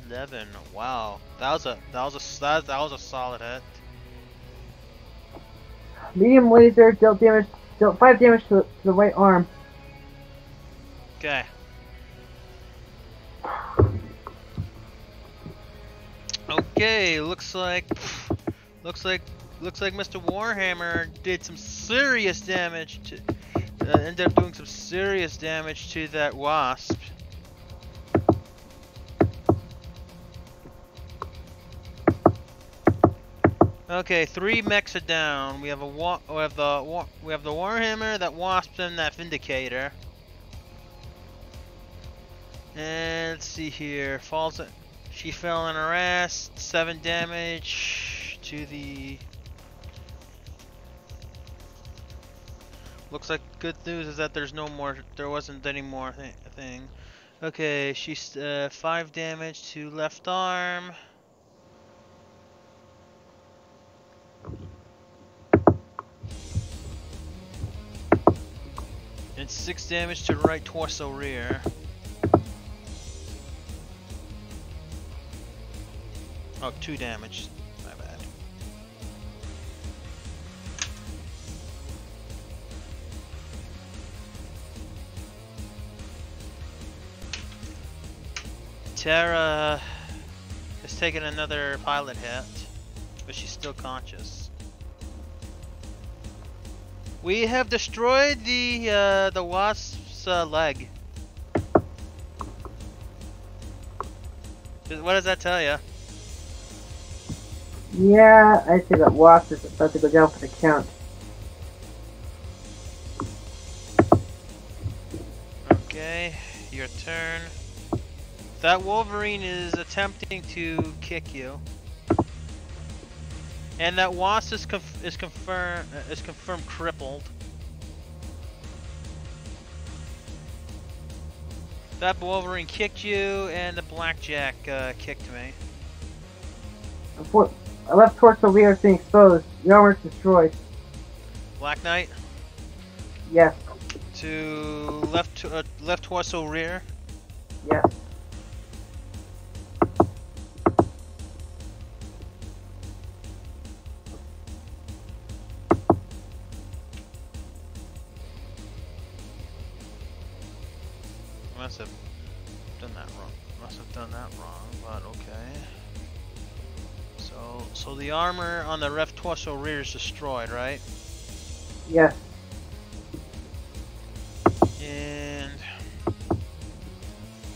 11. Wow, that was a solid hit. Medium laser dealt 5 damage to the right arm. Okay. Okay, looks like Mr. Warhammer did some serious damage to ended up doing some serious damage to that wasp. Okay, 3 mechs are down. We have the Warhammer, that wasp, and that Vindicator. And let's see here. She fell on her ass. 7 damage to the. Looks like good news is that there wasn't any more thing. Okay, she's 5 damage to left arm. And 6 damage to right torso rear. Oh, 2 damage. My bad. Tara has taken another pilot hit, but she's still conscious. We have destroyed the wasp's leg. What does that tell you? Yeah, I see that wasp is about to go down for the count. Okay, your turn. That Wolverine is attempting to kick you, and that wasp is confirmed crippled. That Wolverine kicked you, and the blackjack kicked me. I left torso rear is being exposed. The armor is destroyed. Black Knight. Yes. To left torso rear. Yes. Must have done that wrong. Must have done that wrong, but okay. So the armor on the left torso rear is destroyed, right? Yes. And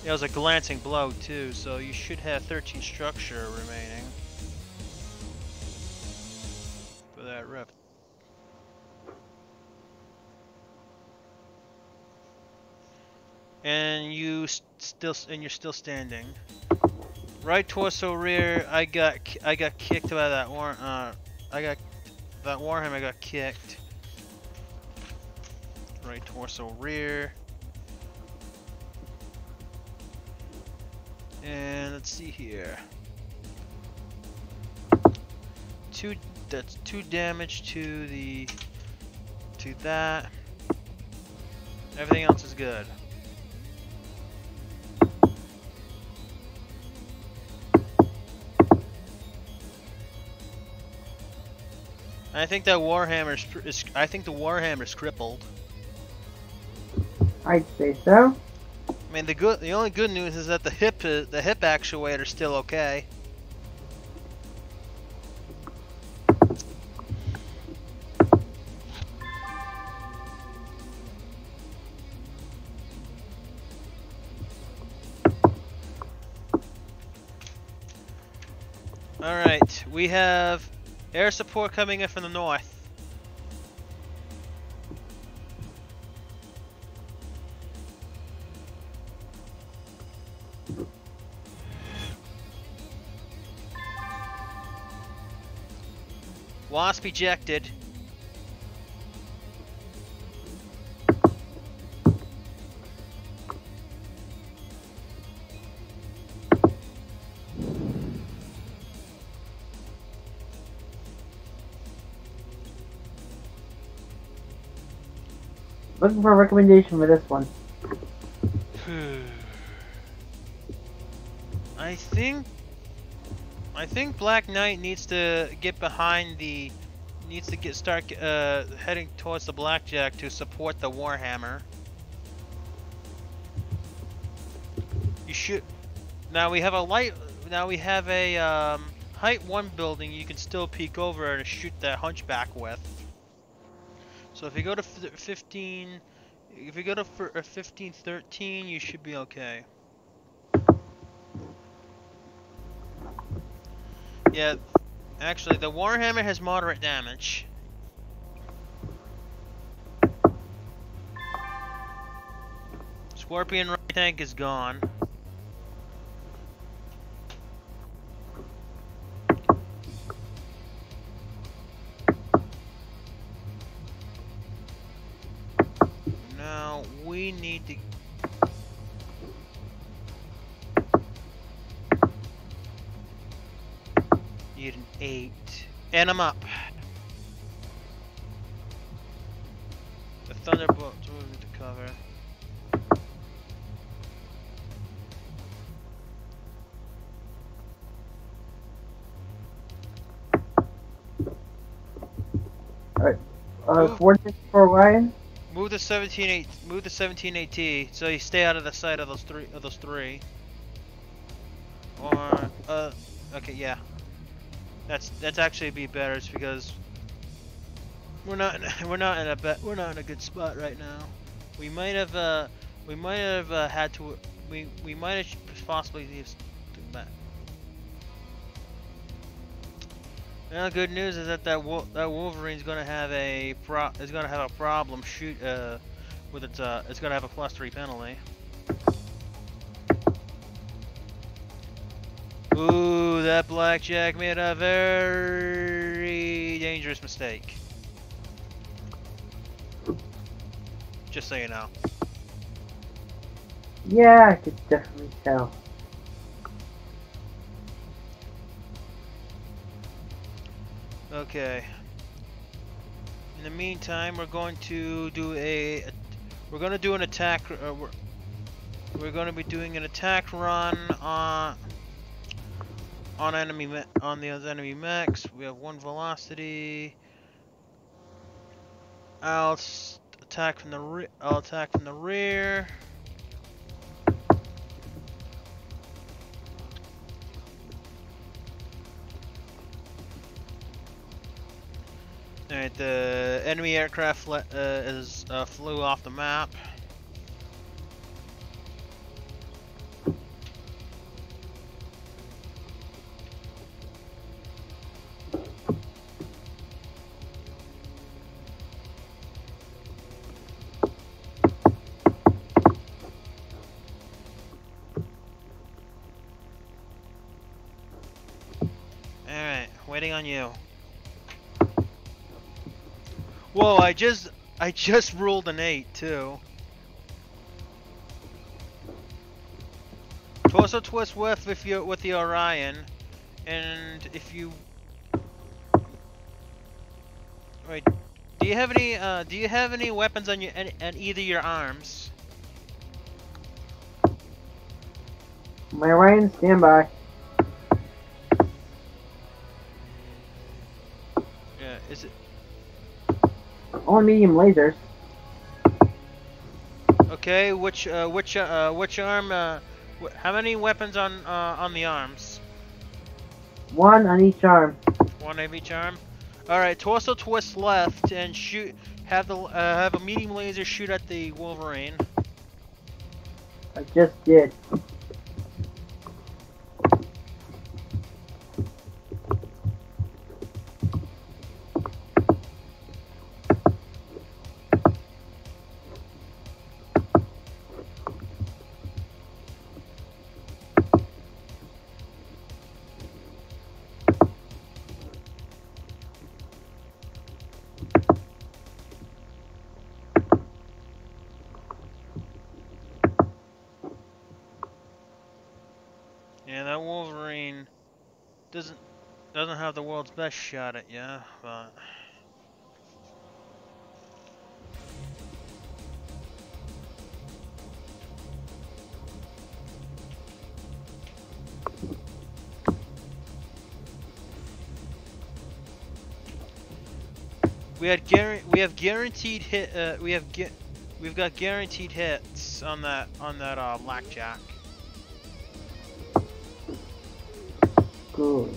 it was a glancing blow too, so you should have 13 structure remaining for that rep. And you're still standing. Right torso rear, I got kicked by that Warhammer. I got kicked. Right torso rear. And let's see here. That's 2 damage to that. Everything else is good. I think that Warhammer is crippled. I'd say so. I mean, the only good news is that the hip actuator is still okay. All right, we have air support coming in from the north. Wasp ejected. Looking for a recommendation for this one. I think Black Knight needs to get behind start heading towards the Blackjack to support the Warhammer. You should. Now we have a height 1 building you can still peek over and shoot that hunchback with. So if you go to 15, if you go to 15-13, you should be okay. Yeah, actually, the Warhammer has moderate damage. Scorpion right tank is gone. Now we need to. Need an 8. And I'm up. The Thunderbolt's moving to cover. Alright. Coordinates for Orion? Move the 17 AT so you stay out of the sight of those three. Or okay, yeah. That's actually be better. It's because we're not in a good spot right now. We might have had to we might have possibly used back. Now, the good news is that Wolverine's gonna have a problem with its it's gonna have a +3 penalty. Ooh, that Blackjack made a very dangerous mistake. Just so you know. Yeah, I could definitely tell. Okay. In the meantime, we're going to do we're gonna do an attack. We're gonna be doing an attack run on the enemy mechs. We have 1 velocity. I'll attack from the rear. Alright, the enemy aircraft flew off the map. Alright, waiting on you. Whoa, I just rolled an 8 too. Torso twist with the Orion, and if you wait, do you have any weapons on either your arms? My Orion, standby. Yeah, is it? Only medium lasers. Okay, which arm? How many weapons on the arms? 1 on each arm. 1 of each arm. All right, torso twist left and shoot. Have a medium laser shoot at the Wolverine. I just did. Yeah, that Wolverine doesn't have the world's best shot at you, but we've got guaranteed hits on that blackjack. Good.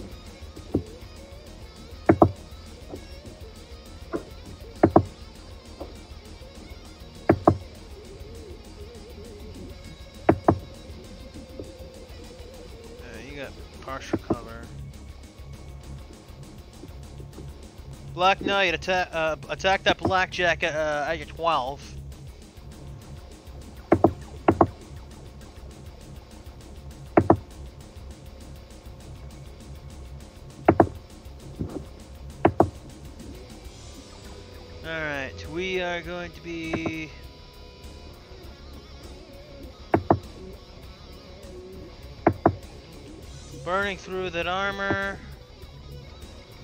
You got partial cover. Black Knight, attack that blackjack at your 12. Alright, we are going to be burning through that armor.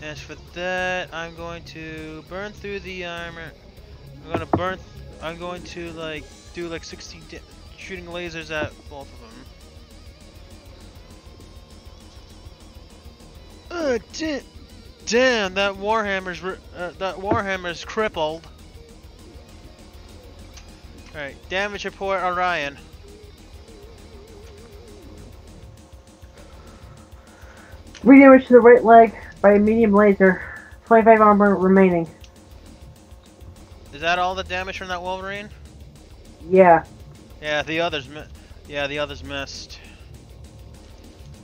As for that, I'm going to burn through the armor. I'm going to do like 16 shooting lasers at both of them. Damn, that Warhammer's crippled. All right, damage report, Orion. Damage to the right leg by a medium laser. 25 armor remaining. Is that all the damage from that Wolverine? Yeah. Yeah, the others missed.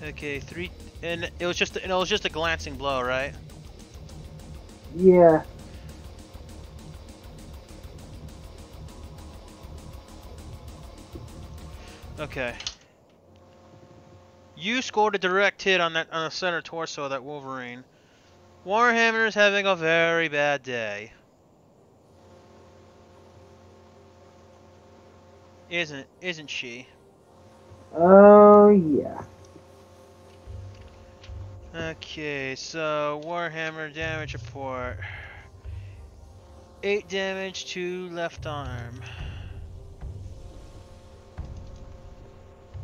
Okay, 3, and it was just a glancing blow, right? Yeah. Okay. You scored a direct hit on the center torso of that Wolverine. Warhammer is having a very bad day. Isn't she? Oh yeah. Okay, so Warhammer damage report. 8 damage to left arm.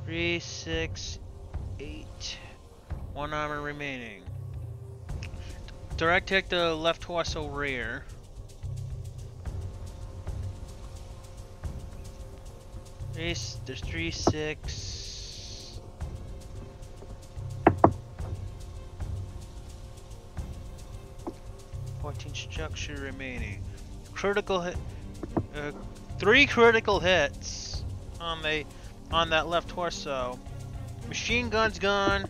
3, 6, 8. 1 armor remaining. Direct hit the left torso rear. There's 3, 6. Structure remaining. Critical hit. 3 critical hits on that left torso. Machine gun's gone.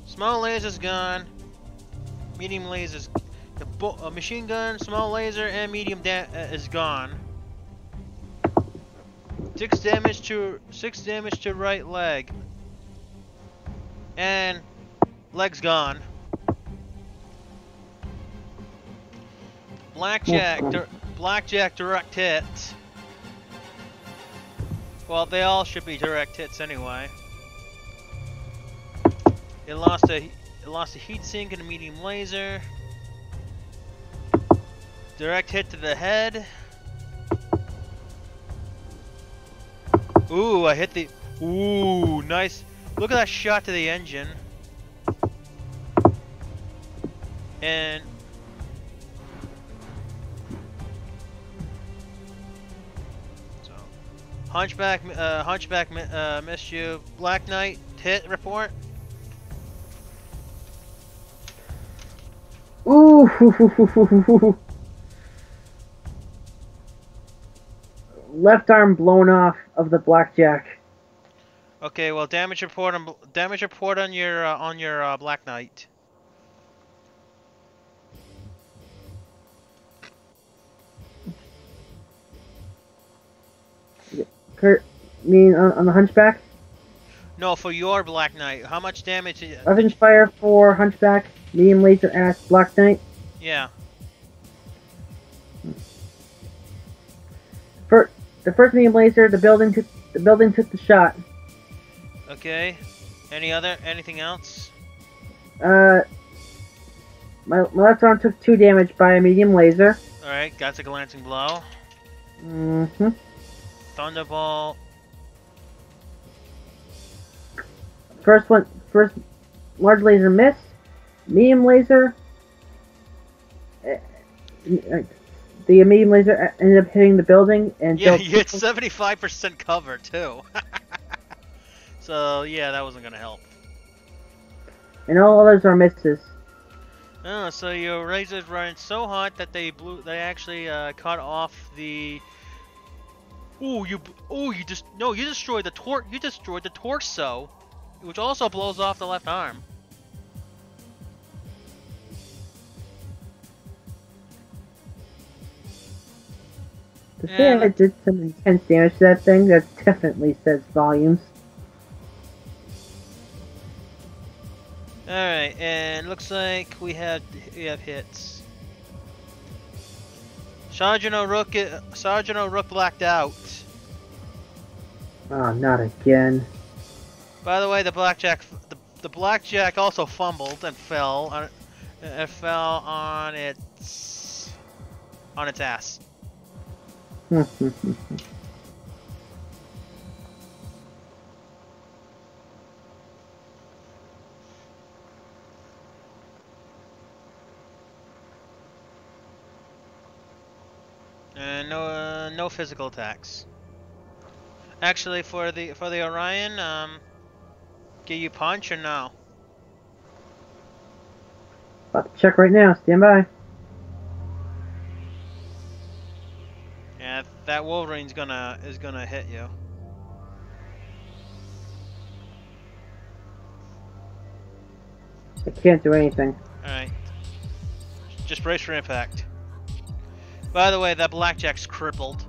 Small laser's gone. Medium laser's. The machine gun, small laser, and medium is gone. 6 damage to right leg. And leg's gone. Blackjack direct hit. Well, they all should be direct hits anyway. It lost a heat sink and a medium laser. Direct hit to the head. Ooh, I hit the. Ooh, nice. Look at that shot to the engine. And. So, Hunchback missed you. Black Knight hit report. Ooh. Left arm blown off of the blackjack. Okay, well, damage report on your Black Knight. Kurt, mean on the Hunchback? No, for your Black Knight. How much damage? Weapons fire for Hunchback. Medium laser at Black Knight. Yeah. The first medium laser, the building took the shot. Okay. Anything else? My left arm took 2 damage by a medium laser. All right, got a glancing blow. Mm-hmm. Thunderbolt. First large laser miss. Medium laser. The medium laser ended up hitting the building and yeah, you hit 75% cover too. So yeah, that wasn't gonna help. And all others are misses. Oh, so your razors running so hot that they actually cut off the. You destroyed the torso, which also blows off the left arm. To say I did some intense damage to that thing, that definitely says volumes. Alright, and looks like we have hits. Sergeant O'Rook blacked out. Oh, not again. By the way, the blackjack also fumbled and fell on its ass. And no physical attacks. Actually, for the Orion, get you punch or no? About to check right now. Stand by. Yeah, that Wolverine's is gonna hit you. I can't do anything. Alright. Just brace for impact. By the way, that blackjack's crippled.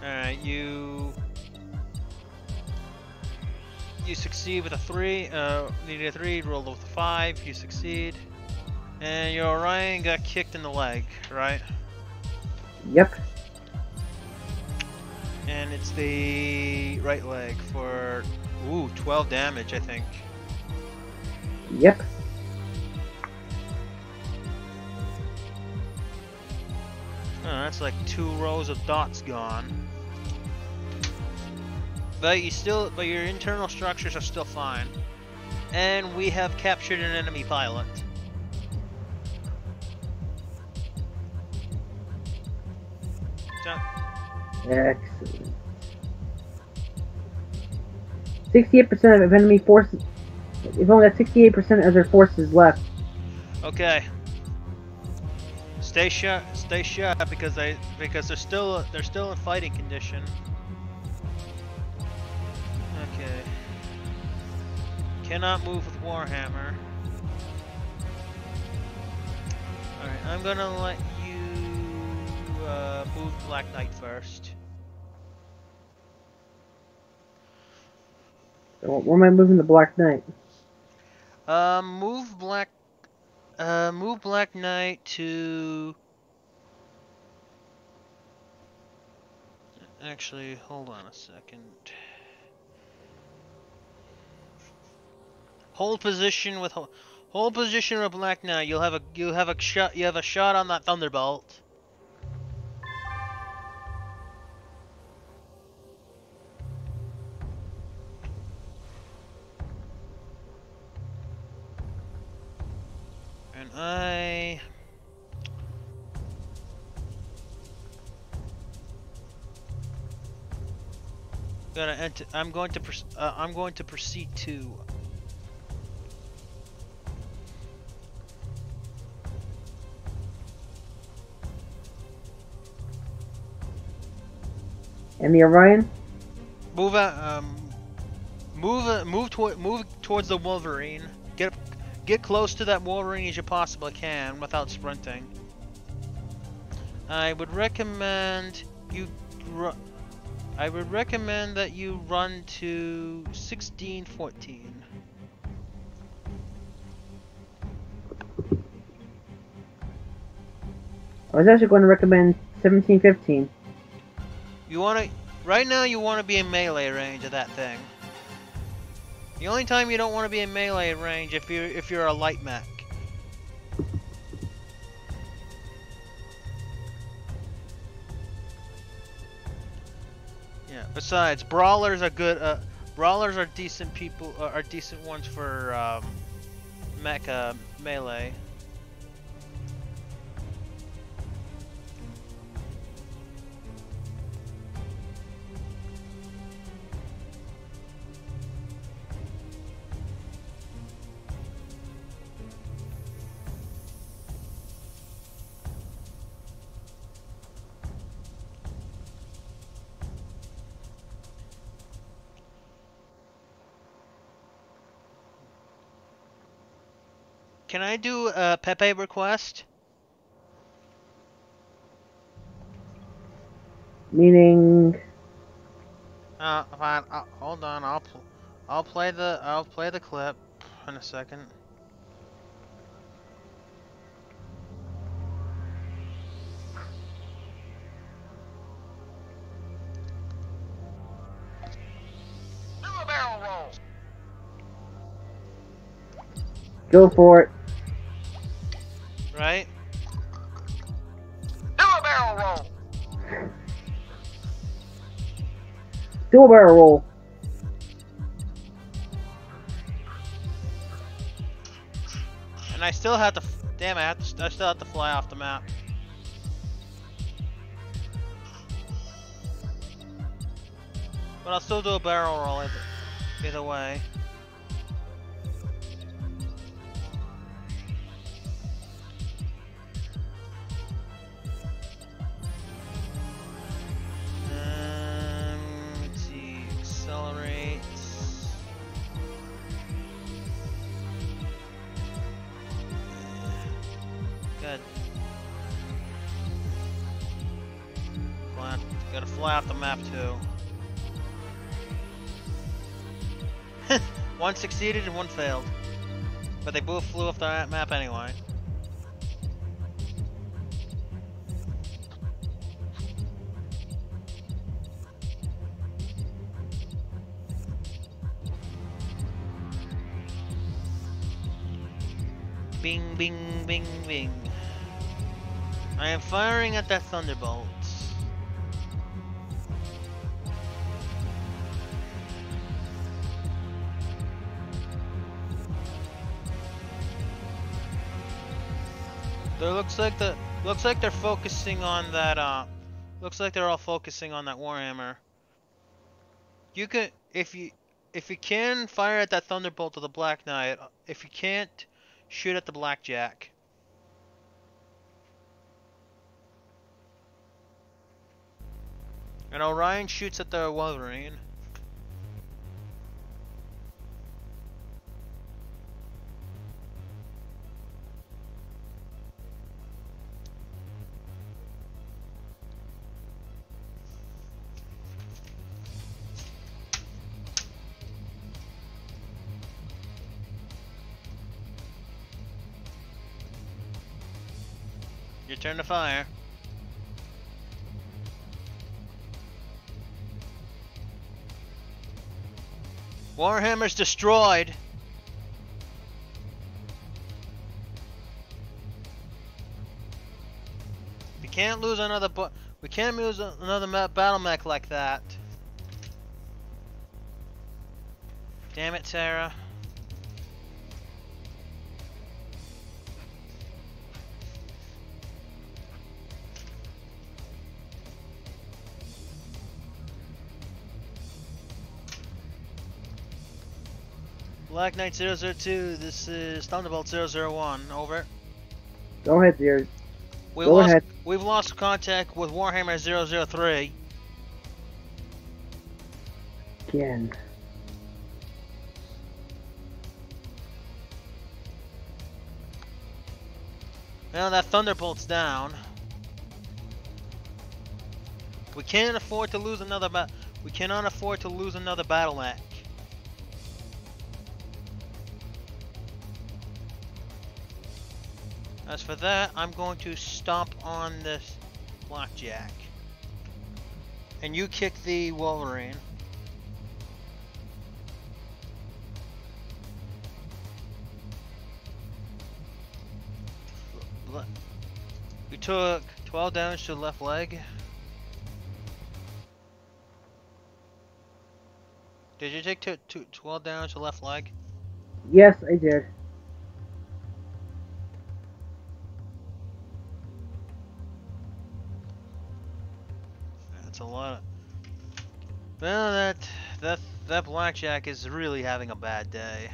Alright, you succeed with a 3, needed a 3, rolled with a 5, you succeed. And your Orion got kicked in the leg, right? Yep. And it's the right leg for Ooh, 12 damage, I think. Yep. Oh, that's like 2 rows of dots gone. But your internal structures are still fine. And we have captured an enemy pilot. So, Excellent. 68% of enemy forces. We've only got 68% of their forces left. okay. Stay shut because they're still in fighting condition. Okay. Cannot move with Warhammer. Alright, I'm gonna let you move Black Knight first. So where am I moving the Black Knight? Move Black Knight to... Actually, hold on a second. Hold position with Black Knight. You have a shot on that Thunderbolt. And I'm going to proceed to. And the Orion? Move towards the Wolverine. Get close to that Wolverine as you possibly can without sprinting. I would recommend that you run to 1614. I was actually going to recommend 1715. Right now you want to be in melee range of that thing. The only time you don't want to be in melee range if you're a light mech. Yeah. Besides, brawlers are good. Brawlers are decent people. Are decent ones for mecha melee. Can I do a Pepe request? Meaning... Fine. Hold on. I'll play the clip in a second. Do a barrel roll. Go for it. Right? Do a barrel roll. Do a barrel roll. And I still have to. Damn, I still have to fly off the map. But I'll still do a barrel roll either way. Let's see, accelerate. Good. Gotta fly off the map too. One succeeded and one failed. But they both flew off the map anyway. Bing, bing, bing, bing. I am firing at that thunderbolt. There looks like they're focusing on that. Looks like they're all focusing on that Warhammer. You could, if you can, fire at that thunderbolt of the Black Knight. If you can't, shoot at the Blackjack. And Orion shoots at the Wolverine. Your turn to fire. Warhammer's destroyed. We can't lose another battle mech like that. Damn it, Sarah. Black Knight 002, this is Thunderbolt 001, over. Go ahead, dear. Go ahead. We've lost contact with Warhammer 003. Again. Now that Thunderbolt's down. We can't afford to lose another we cannot afford to lose another battle mech. As for that, I'm going to stomp on this Blackjack. And you kick the Wolverine. You took 12 damage to the left leg. Did you take 12 damage to the left leg? Yes, I did. That's a lot. Well, that Blackjack is really having a bad day.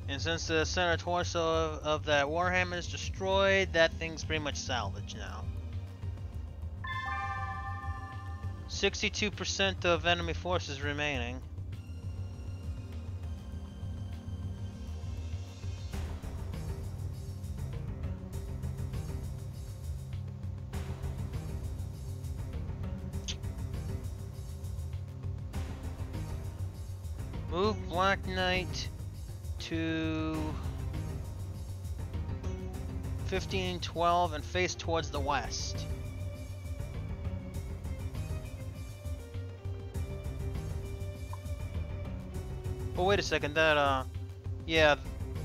And since the center torso of that Warhammer is destroyed, that thing's pretty much salvaged now. 62% of enemy forces remaining. Move Black Knight to 1512 and face towards the west. Oh, wait a second. That yeah,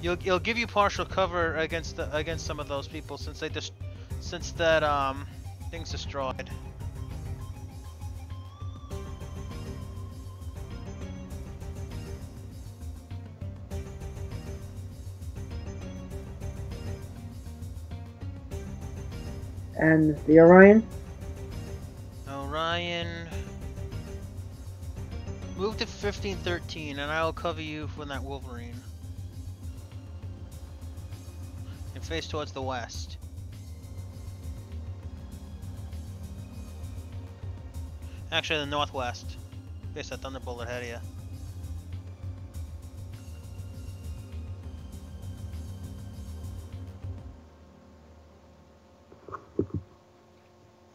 it'll give you partial cover against some of those people since that thing's destroyed. And the Orion? Orion, move to 1513 and I'll cover you from that Wolverine. And face towards the west. Actually, the northwest. Face that Thunderbolt ahead of you.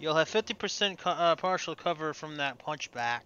You'll have 50% partial cover from that punchback.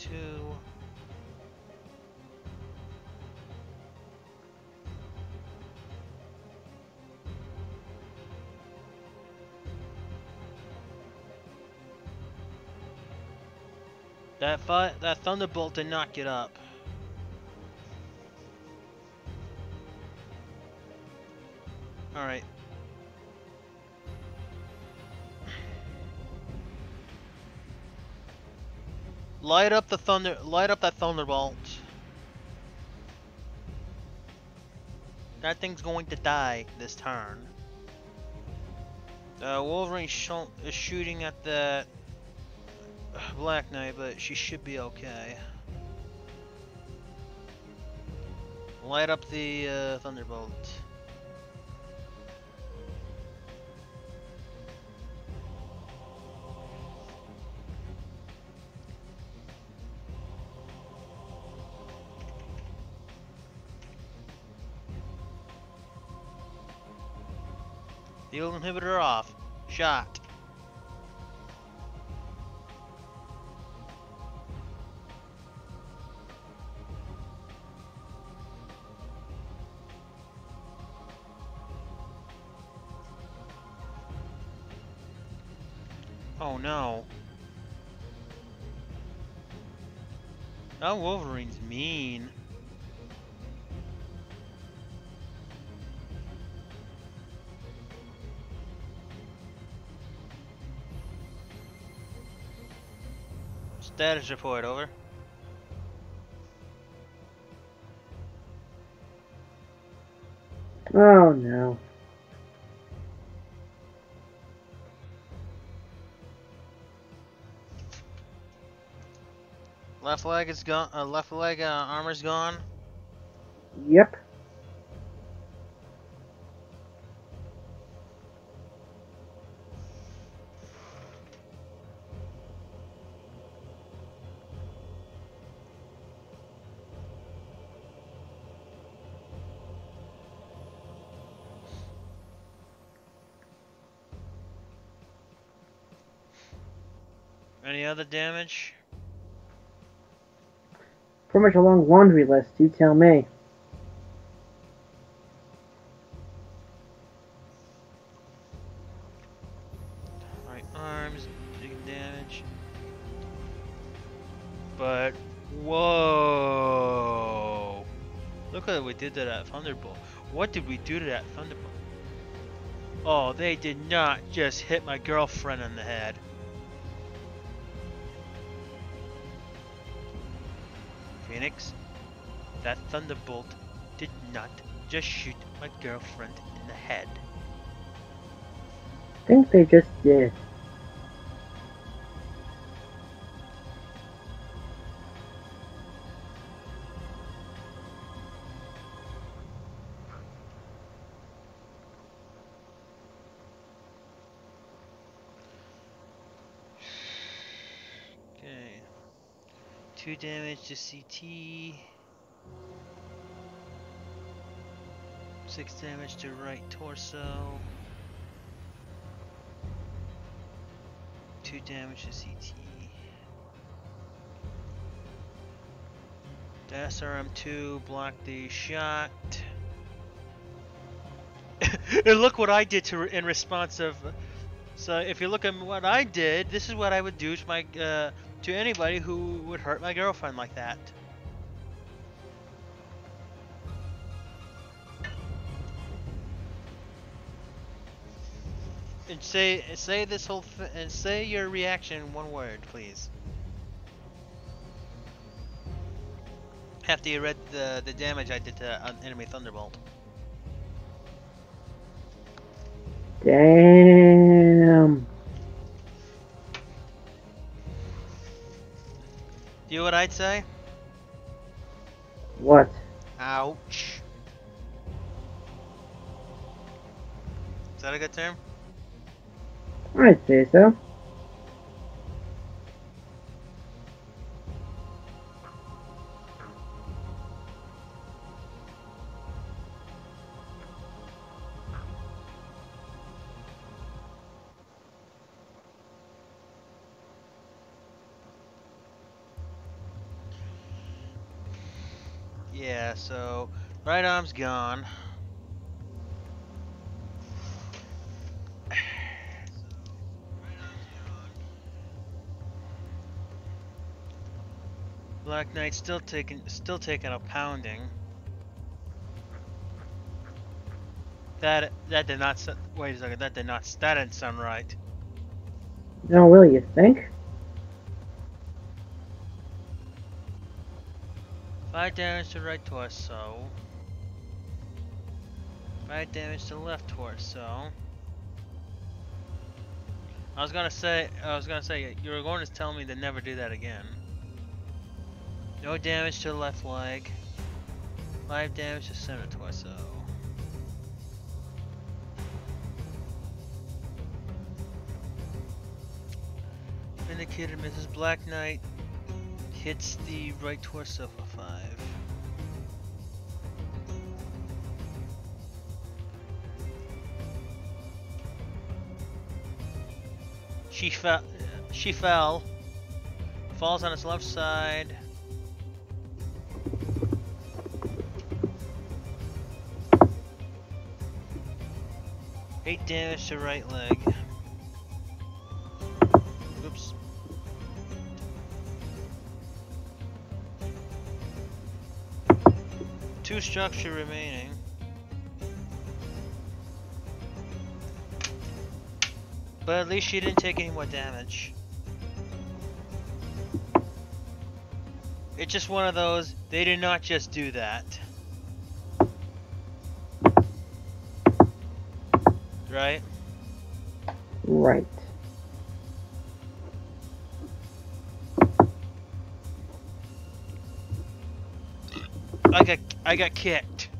2. That thunderbolt did not get up. All right. Light up that thunderbolt. That thing's going to die this turn. Wolverine is shooting at the Black Knight, but she should be okay. Light up the thunderbolt. Field inhibitor off. Shot. Oh no. Oh, Wolverine's mean. Status report, over. Oh no. Left leg is gone. Left leg armor's gone. Yep. Any other damage? Pretty much a long laundry list, you tell me. Right arms, big damage. But whoa! Look what we did to that thunderbolt. What did we do to that thunderbolt? Oh, they did not just hit my girlfriend on the head. Phoenix, that thunderbolt did not just shoot my girlfriend in the head. I think they just did. Okay. 2 damage to CT. 6 damage to right torso. 2 damage to CT. The SRM2 blocked the shot. And look what I did in response of. So if you look at what I did, this is what I would do to my to anybody who would hurt my girlfriend like that. And say this whole and say your reaction in one word, please. After you read the damage I did to enemy thunderbolt. Damn. Do you know what I'd say? What? Ouch. Is that a good term? I'd say so. Yeah, so right arm's gone. Black Knight still taking a pounding. That did not wait a second. That didn't sound right. No, really, you think? 5 damage to right torso. 5 damage to left torso. I was gonna say you were going to tell me to never do that again. No damage to the left leg. 5 damage to center torso. Vindicated misses. Black Knight hits the right torso for 5. She fell. Falls on its left side. Eight damage to right leg. Oops. Two structure remaining. But at least she didn't take any more damage. It's just one of those, they did not just do that. Right? Right. I got kicked.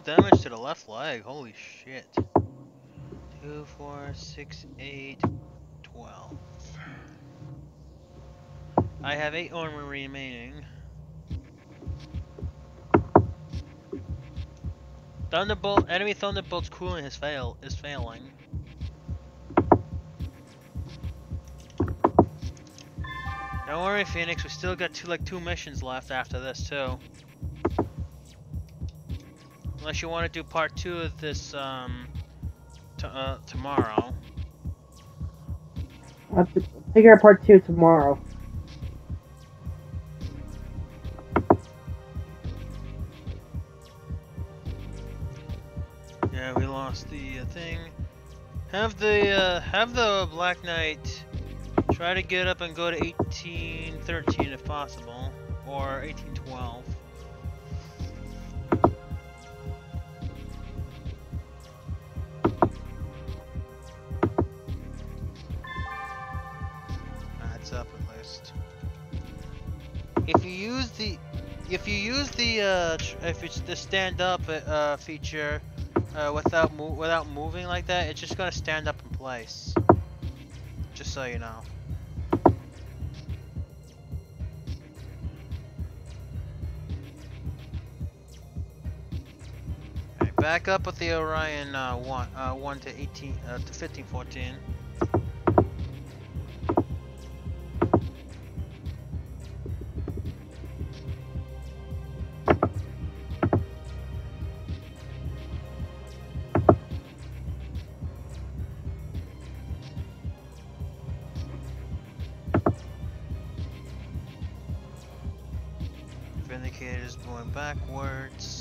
Damage to the left leg. Holy shit. 2, 4, 6, 8, 12. I have 8 armor remaining. Enemy Thunderbolt's cooling is failing. Don't worry, Phoenix. We still got two missions left after this too. Unless you want to do part 2 of this tomorrow. I'll figure out part 2 tomorrow. Yeah, we lost the thing. Have the Black Knight try to get up and go to 1813 if possible, or 1812. That's up at least. If it's the stand up feature without moving like that, it's just gonna stand up in place. Just so you know. Alright, back up with the Orion 1 to 18 to 1514. Vindicator's going backwards.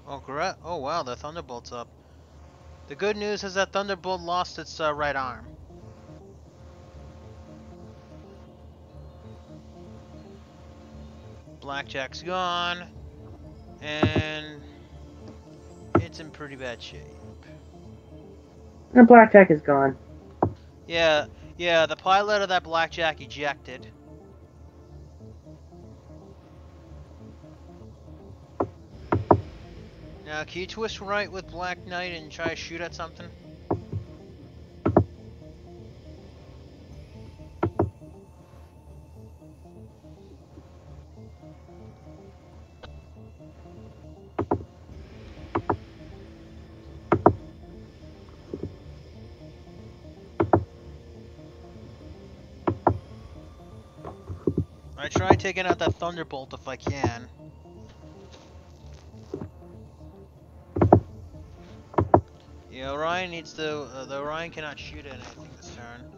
Oh, correct. Oh wow, the Thunderbolt's up. The good news is that Thunderbolt lost its right arm. Blackjack's gone, and it's in pretty bad shape. The Blackjack is gone. Yeah, the pilot of that Blackjack ejected. Now, can you twist right with Black Knight and try to shoot at something? I try taking out that Thunderbolt if I can. Yeah, Orion needs to. The Orion cannot shoot at anything this turn,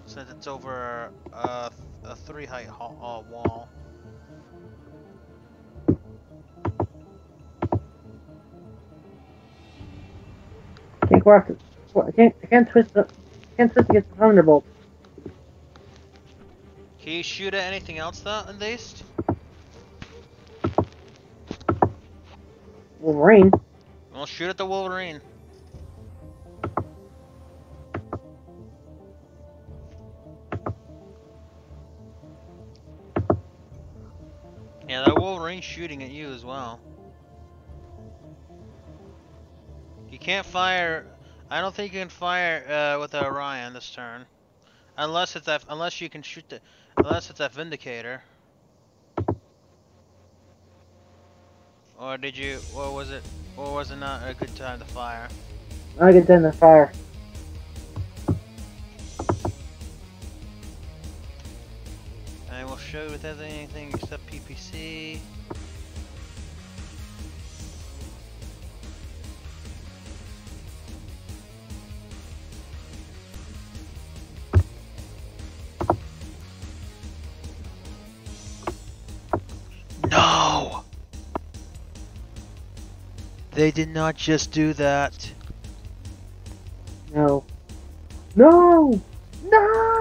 since it's over a 3 height wall. Can't go after. I can't twist against the Thunderbolt. Can you shoot at anything else though, at least? Wolverine. Well, shoot at the Wolverine. Yeah, that Wolverine's shooting at you as well. You can't fire. I don't think you can fire with the Orion this turn, unless it's that. Unless you can shoot the. Unless it's that Vindicator. Or did you? Or was it? Or was it not a good time to fire? I get done the fire. I will show you if there's anything except PPC. No! They did not just do that. No. No! No!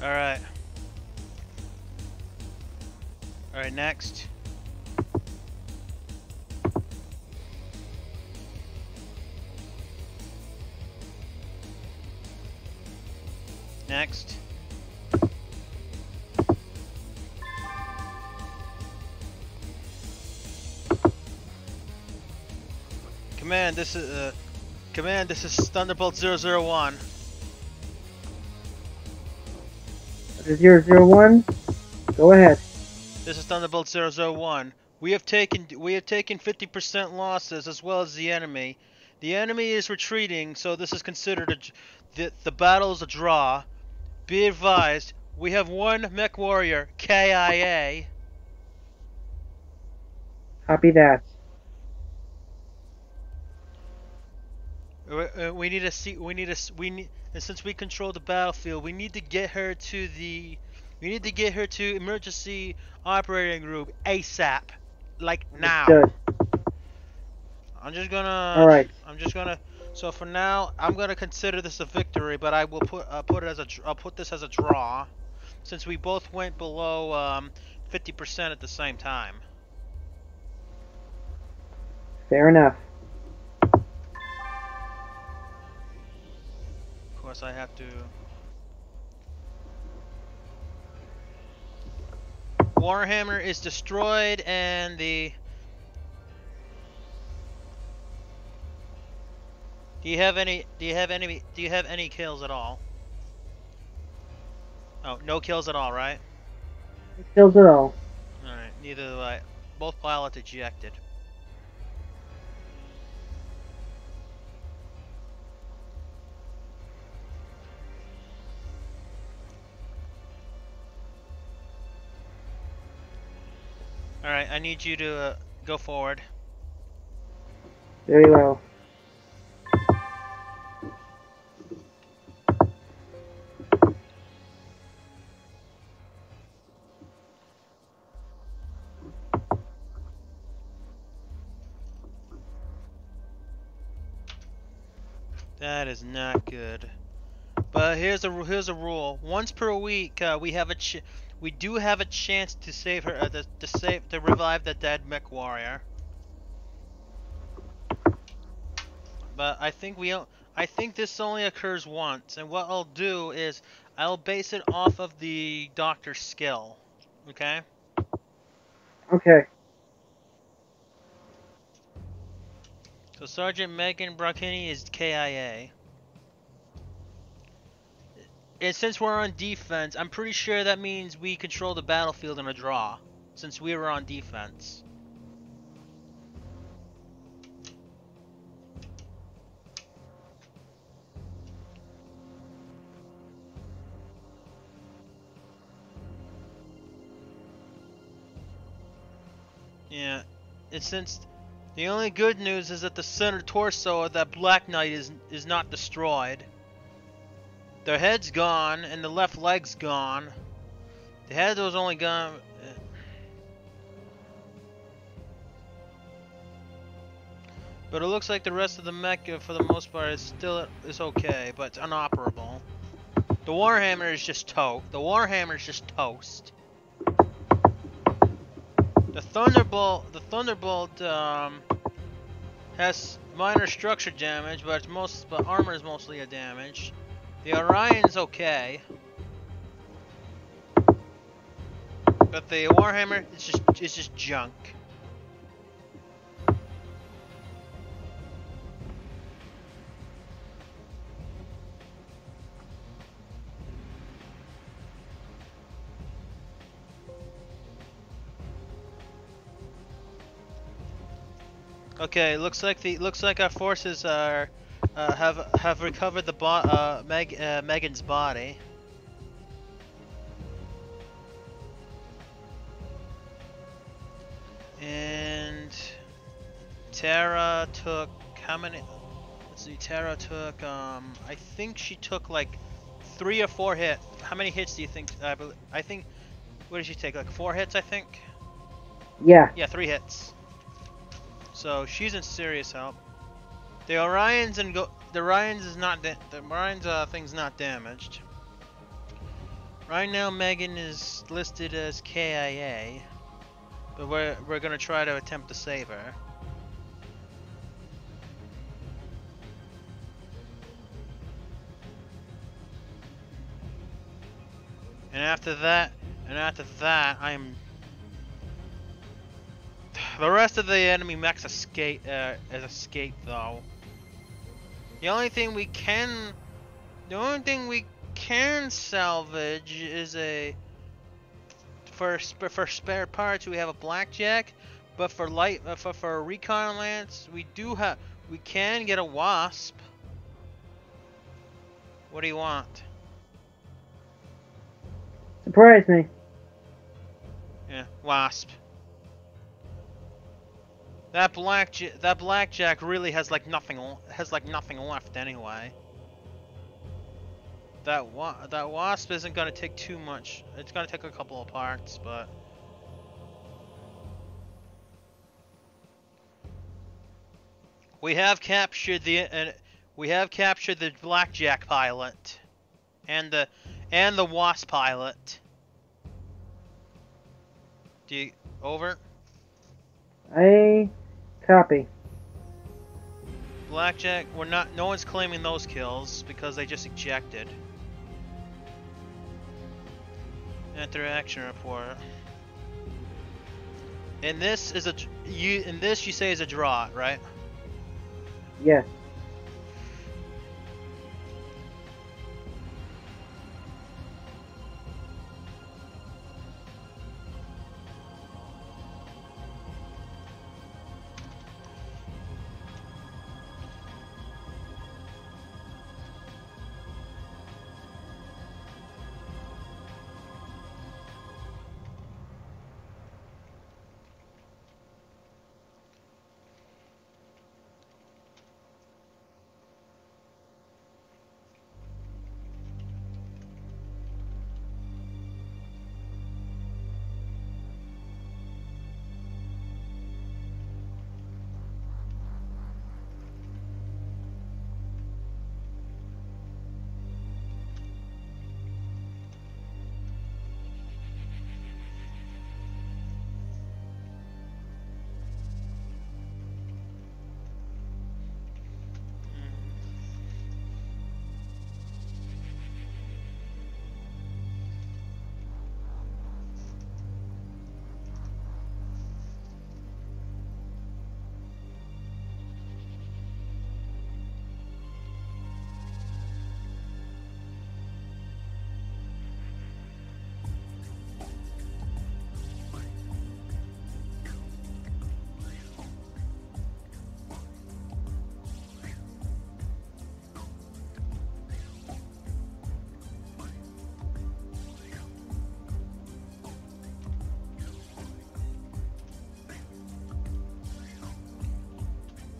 Alright. Alright, next. Next. Command, this is Thunderbolt 001. 001. Go ahead. This is Thunderbolt 001. We have taken 50% losses as well as the enemy. The enemy is retreating, so this is considered the battle is a draw. Be advised, we have one mech warrior KIA. Copy that. We need and since we control the battlefield, we need to get her to emergency operating room ASAP, like now. Good. I'm just gonna. All right. So for now, I'm gonna consider this a victory, but I will I'll put this as a draw, since we both went below 50% at the same time. Fair enough. Of course, I have to. Warhammer is destroyed, and the. Do you have any kills at all? Oh, no kills at all, right? It kills it all. Alright, neither do I. Both pilots ejected. Alright, I need you to Go forward. Very well. That is not good. But here's a rule. Once per week, we do have a chance to save her, to revive the dead mech warrior. But I think this only occurs once, and what I'll do is I'll base it off of the doctor's skill. Okay? Okay. So Sergeant Megan Brockini is KIA. And since we're on defense, I'm pretty sure that means we control the battlefield in a draw, since we were on defense. Yeah, and since the only good news is that the center torso of that Black Knight is not destroyed. Their head's gone and the left leg's gone. The head was only gone. But it looks like the rest of the mech, for the most part, is okay, but it's inoperable. The Warhammer is just toast. The Warhammer is just toast. The Thunderbolt has minor structure damage, but armor is mostly a damage. The Orion's okay, but the Warhammer is just junk. Okay, looks like our forces are have recovered the Megan's body. And Tara took how many? Let's see. Tara took I think she took like 3 or 4 hits. How many hits do you think? I think. What did she take? Like 4 hits, I think. Yeah. Yeah, 3 hits. So she's in serious help. The Orion's thing's not damaged. Right now, Megan is listed as KIA, but we're gonna try to attempt to save her. And after that, I'm. The rest of the enemy mechs escape though. The only thing we can salvage is for spare parts we have a blackjack, but for for a recon lance we can get a wasp. What do you want? Surprise me. Yeah, wasp. That blackjack really has like nothing left anyway. That wasp isn't gonna take too much. It's gonna take a couple of parts, but we have captured the blackjack pilot and the wasp pilot. Over? I copy. Blackjack, no one's claiming those kills because they just ejected. Enter action report. And this is you say is a draw, right? Yes.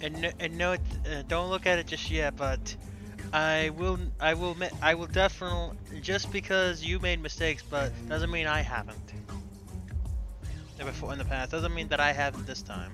And no, don't look at it just yet. But I will definitely, just because you made mistakes, but doesn't mean I haven't. Before in the past doesn't mean that I haven't this time.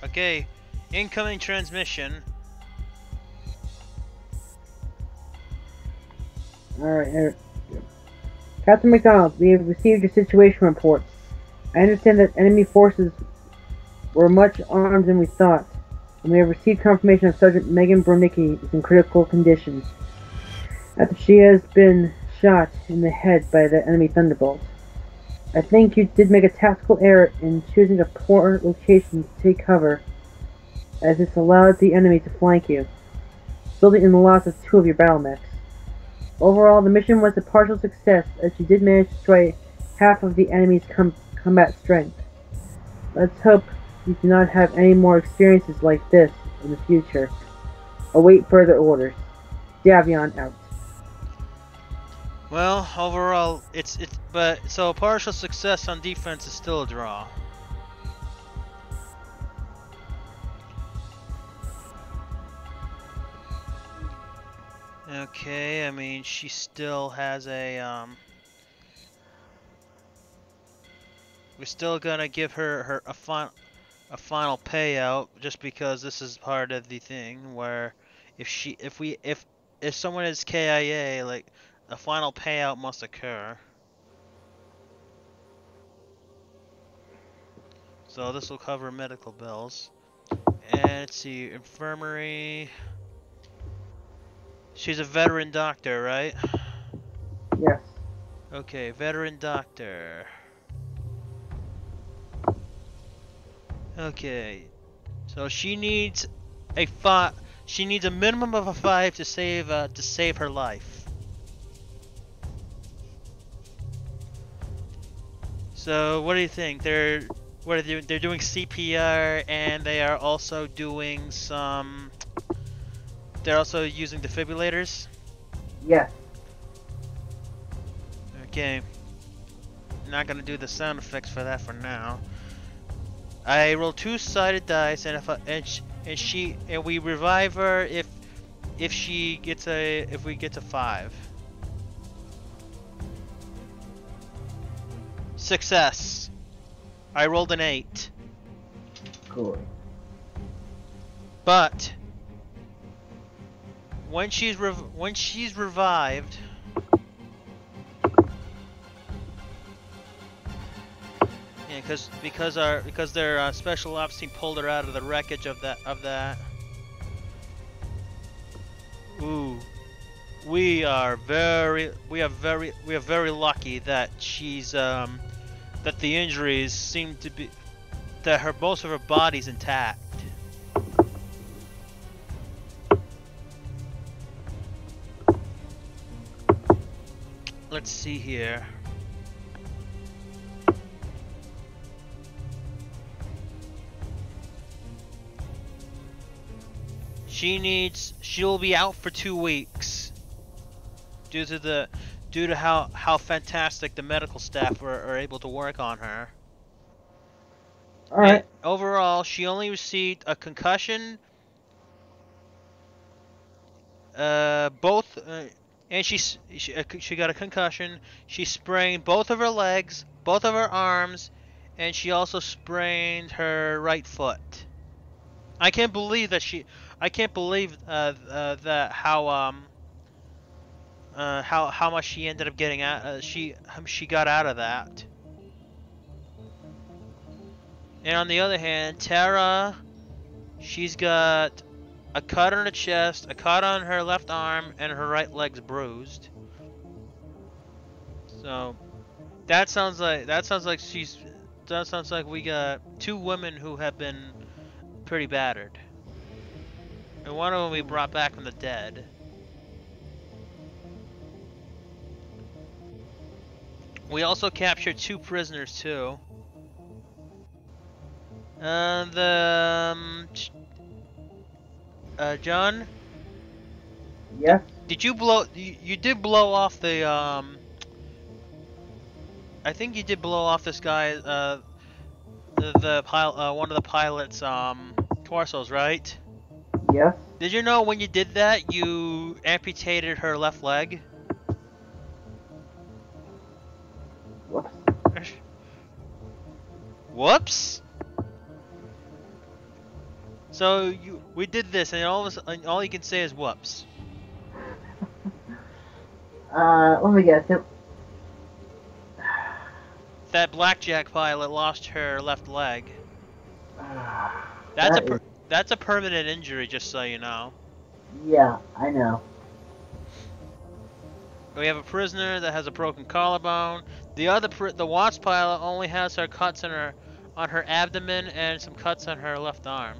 Okay, incoming transmission. Alright, Captain McDonald, we have received your situation reports. I understand that enemy forces were much armed than we thought, and we have received confirmation that Sergeant Megan Bronicki is in critical condition after she has been shot in the head by the enemy thunderbolt. I think you did make a tactical error in choosing a poor location to take cover, as this allowed the enemy to flank you, resulting in the loss of 2 of your battle mechs. Overall, the mission was a partial success, as you did manage to destroy half of the enemy's combat strength. Let's hope you do not have any more experiences like this in the future. Await further orders. Davion out. Well, overall, so partial success on defense is still a draw. Okay, I mean, she still has a, we're still gonna give her a final payout, just because this is part of the thing where if someone is KIA, like, a final payout must occur. So this will cover medical bills. And let's see, infirmary. She's a veteran doctor, right? Yes. Okay, veteran doctor. Okay, so she needs a minimum of a 5 to save her life. So what do you think? They're doing CPR, and they are also doing some. They're also using defibrillators. Yes. Okay. Not gonna do the sound effects for that for now. I roll 2-sided dice, and we revive her if we get to 5. Success. I rolled an 8. Cool. But when she's revived, yeah, because their special ops team pulled her out of the wreckage of that. Ooh, we are very lucky that she's that the injuries seem to be that most of her body's intact. Let's see here. She'll be out for 2 weeks due to how fantastic the medical staff are able to work on her. All right. Overall, she only received a concussion. And she got a concussion. She sprained both of her legs, both of her arms, and she also sprained her right foot. I can't believe that that how much she ended up getting out. She got out of that. And on the other hand, Tara, she's got a cut on her chest, a cut on her left arm, and her right leg's bruised. So that sounds like we got 2 women who have been pretty battered, and one of them we brought back from the dead. We also captured 2 prisoners too. John? Yes. Did you blow? You did blow off the I think you did blow off this guy, one of the pilot's torsos, right? Yes. Did you know when you did that you amputated her left leg? Whoops. Whoops. So we did this, and all you can say is whoops. Let me guess. That blackjack pilot lost her left leg. That's a permanent injury, just so you know. Yeah, I know. We have a prisoner that has a broken collarbone. The Watts pilot only has her cuts on her abdomen and some cuts on her left arm,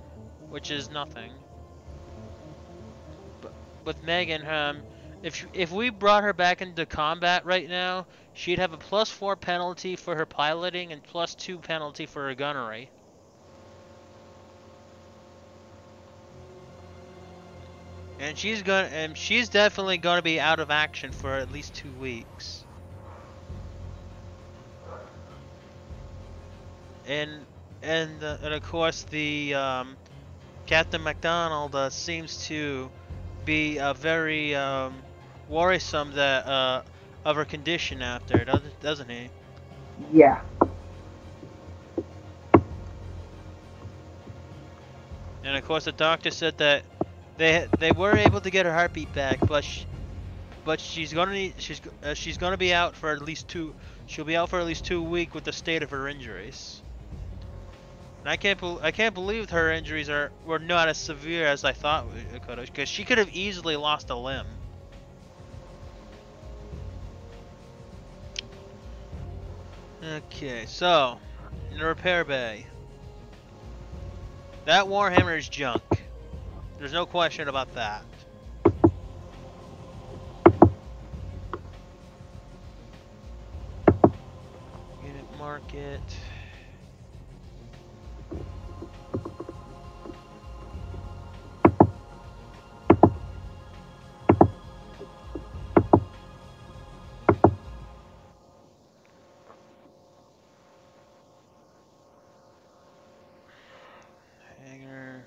which is nothing. But with Megan, if we brought her back into combat right now, she'd have a +4 penalty for her piloting and +2 penalty for her gunnery. And she's definitely gonna be out of action for at least 2 weeks. And of course the Captain McDonald seems to be very worrisome that of her condition after, doesn't he? Yeah. And of course the doctor said that they were able to get her heartbeat back, but she's gonna be out for at least 2. She'll be out for at least 2 weeks with the state of her injuries. And I can't believe her injuries were not as severe as I thought it could have, because she could have easily lost a limb. Okay, so in the repair bay, that Warhammer is junk. There's no question about that. Unit market. Hangar.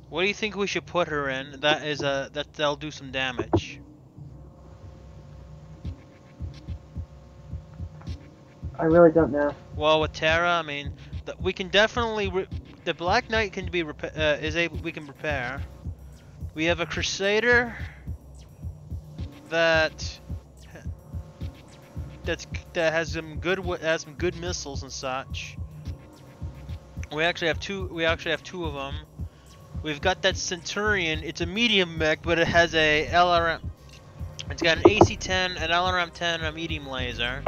What do you think we should put her in? That'll do some damage. I really don't know. Well, with Tara, I mean, we can definitely the Black Knight can be we can repair. We have a Crusader that has some good missiles and such. We actually have two of them. We've got that Centurion. It's a medium mech, but it has a LRM. It's got an AC-10, an LRM-10, and a medium laser.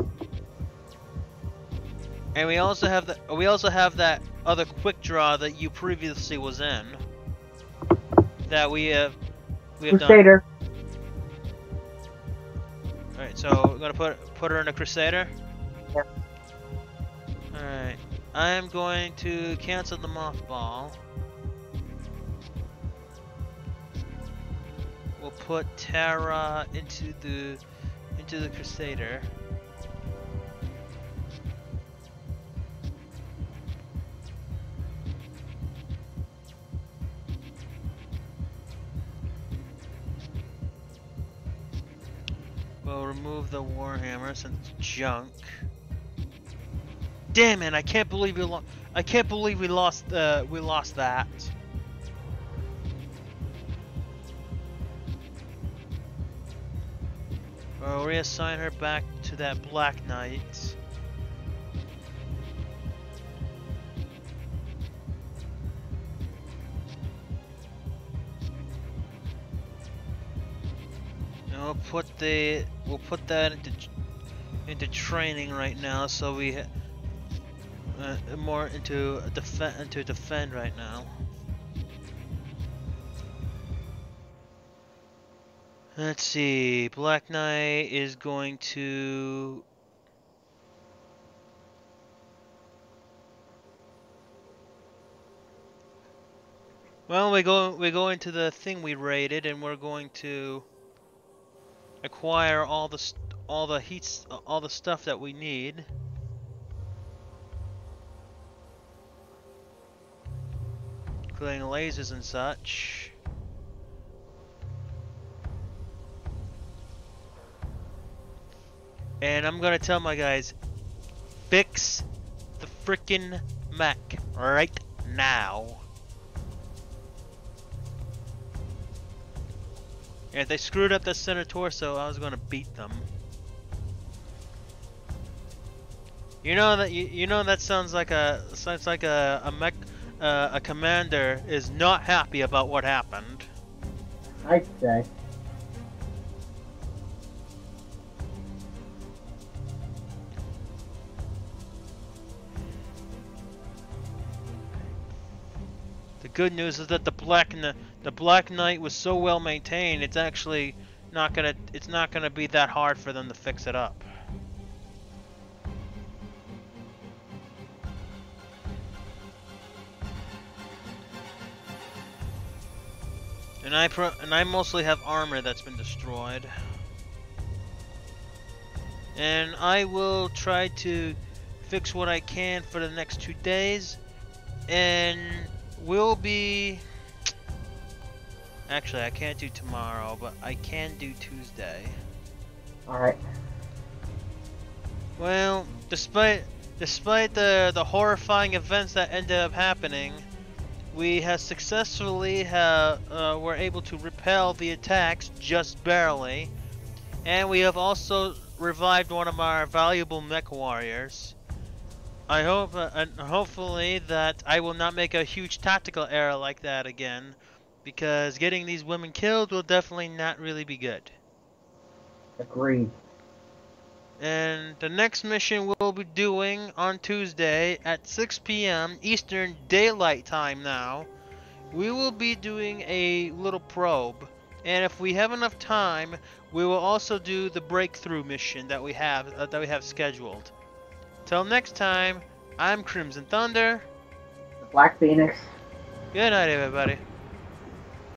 And we also have that other quick draw that you previously was in. That we have Crusader. done. All right, so we're gonna put her in a Crusader. Yeah. All right. I am going to cancel the mothball. We'll put Terra into the Crusader. We'll remove the Warhammer since it's junk. Damn it! I can't believe we lost. I can't believe we lost that. We'll reassign her back to that Black Knight. And we'll put that into training right now, so we more into defend right now. Let's see. Black Knight is going to. Well, we go into the thing we raided, and we're going to acquire all the stuff that we need. Including lasers and such. And I'm gonna tell my guys, fix the frickin' mech right now. And if they screwed up the center torso, I was gonna beat them. You know that sounds like a mech. A commander is not happy about what happened. I'd say. The good news is that the Black Knight was so well maintained. It's actually not gonna be that hard for them to fix it up. And I mostly have armor that's been destroyed. And I will try to fix what I can for the next 2 days. And we'll be... Actually, I can't do tomorrow, but I can do Tuesday. Alright. Well, despite the horrifying events that ended up happening, we have successfully were able to repel the attacks just barely, and we have also revived one of our valuable mech warriors. I hope, and hopefully, that I will not make a huge tactical error like that again, because getting these women killed will definitely not really be good. Agreed. And the next mission we'll be doing on Tuesday at 6 p.m. Eastern Daylight Time now, we will be doing a little probe. And if we have enough time, we will also do the breakthrough mission that we have scheduled. Till next time, I'm Crimson Thunder. The Black Phoenix. Good night, everybody.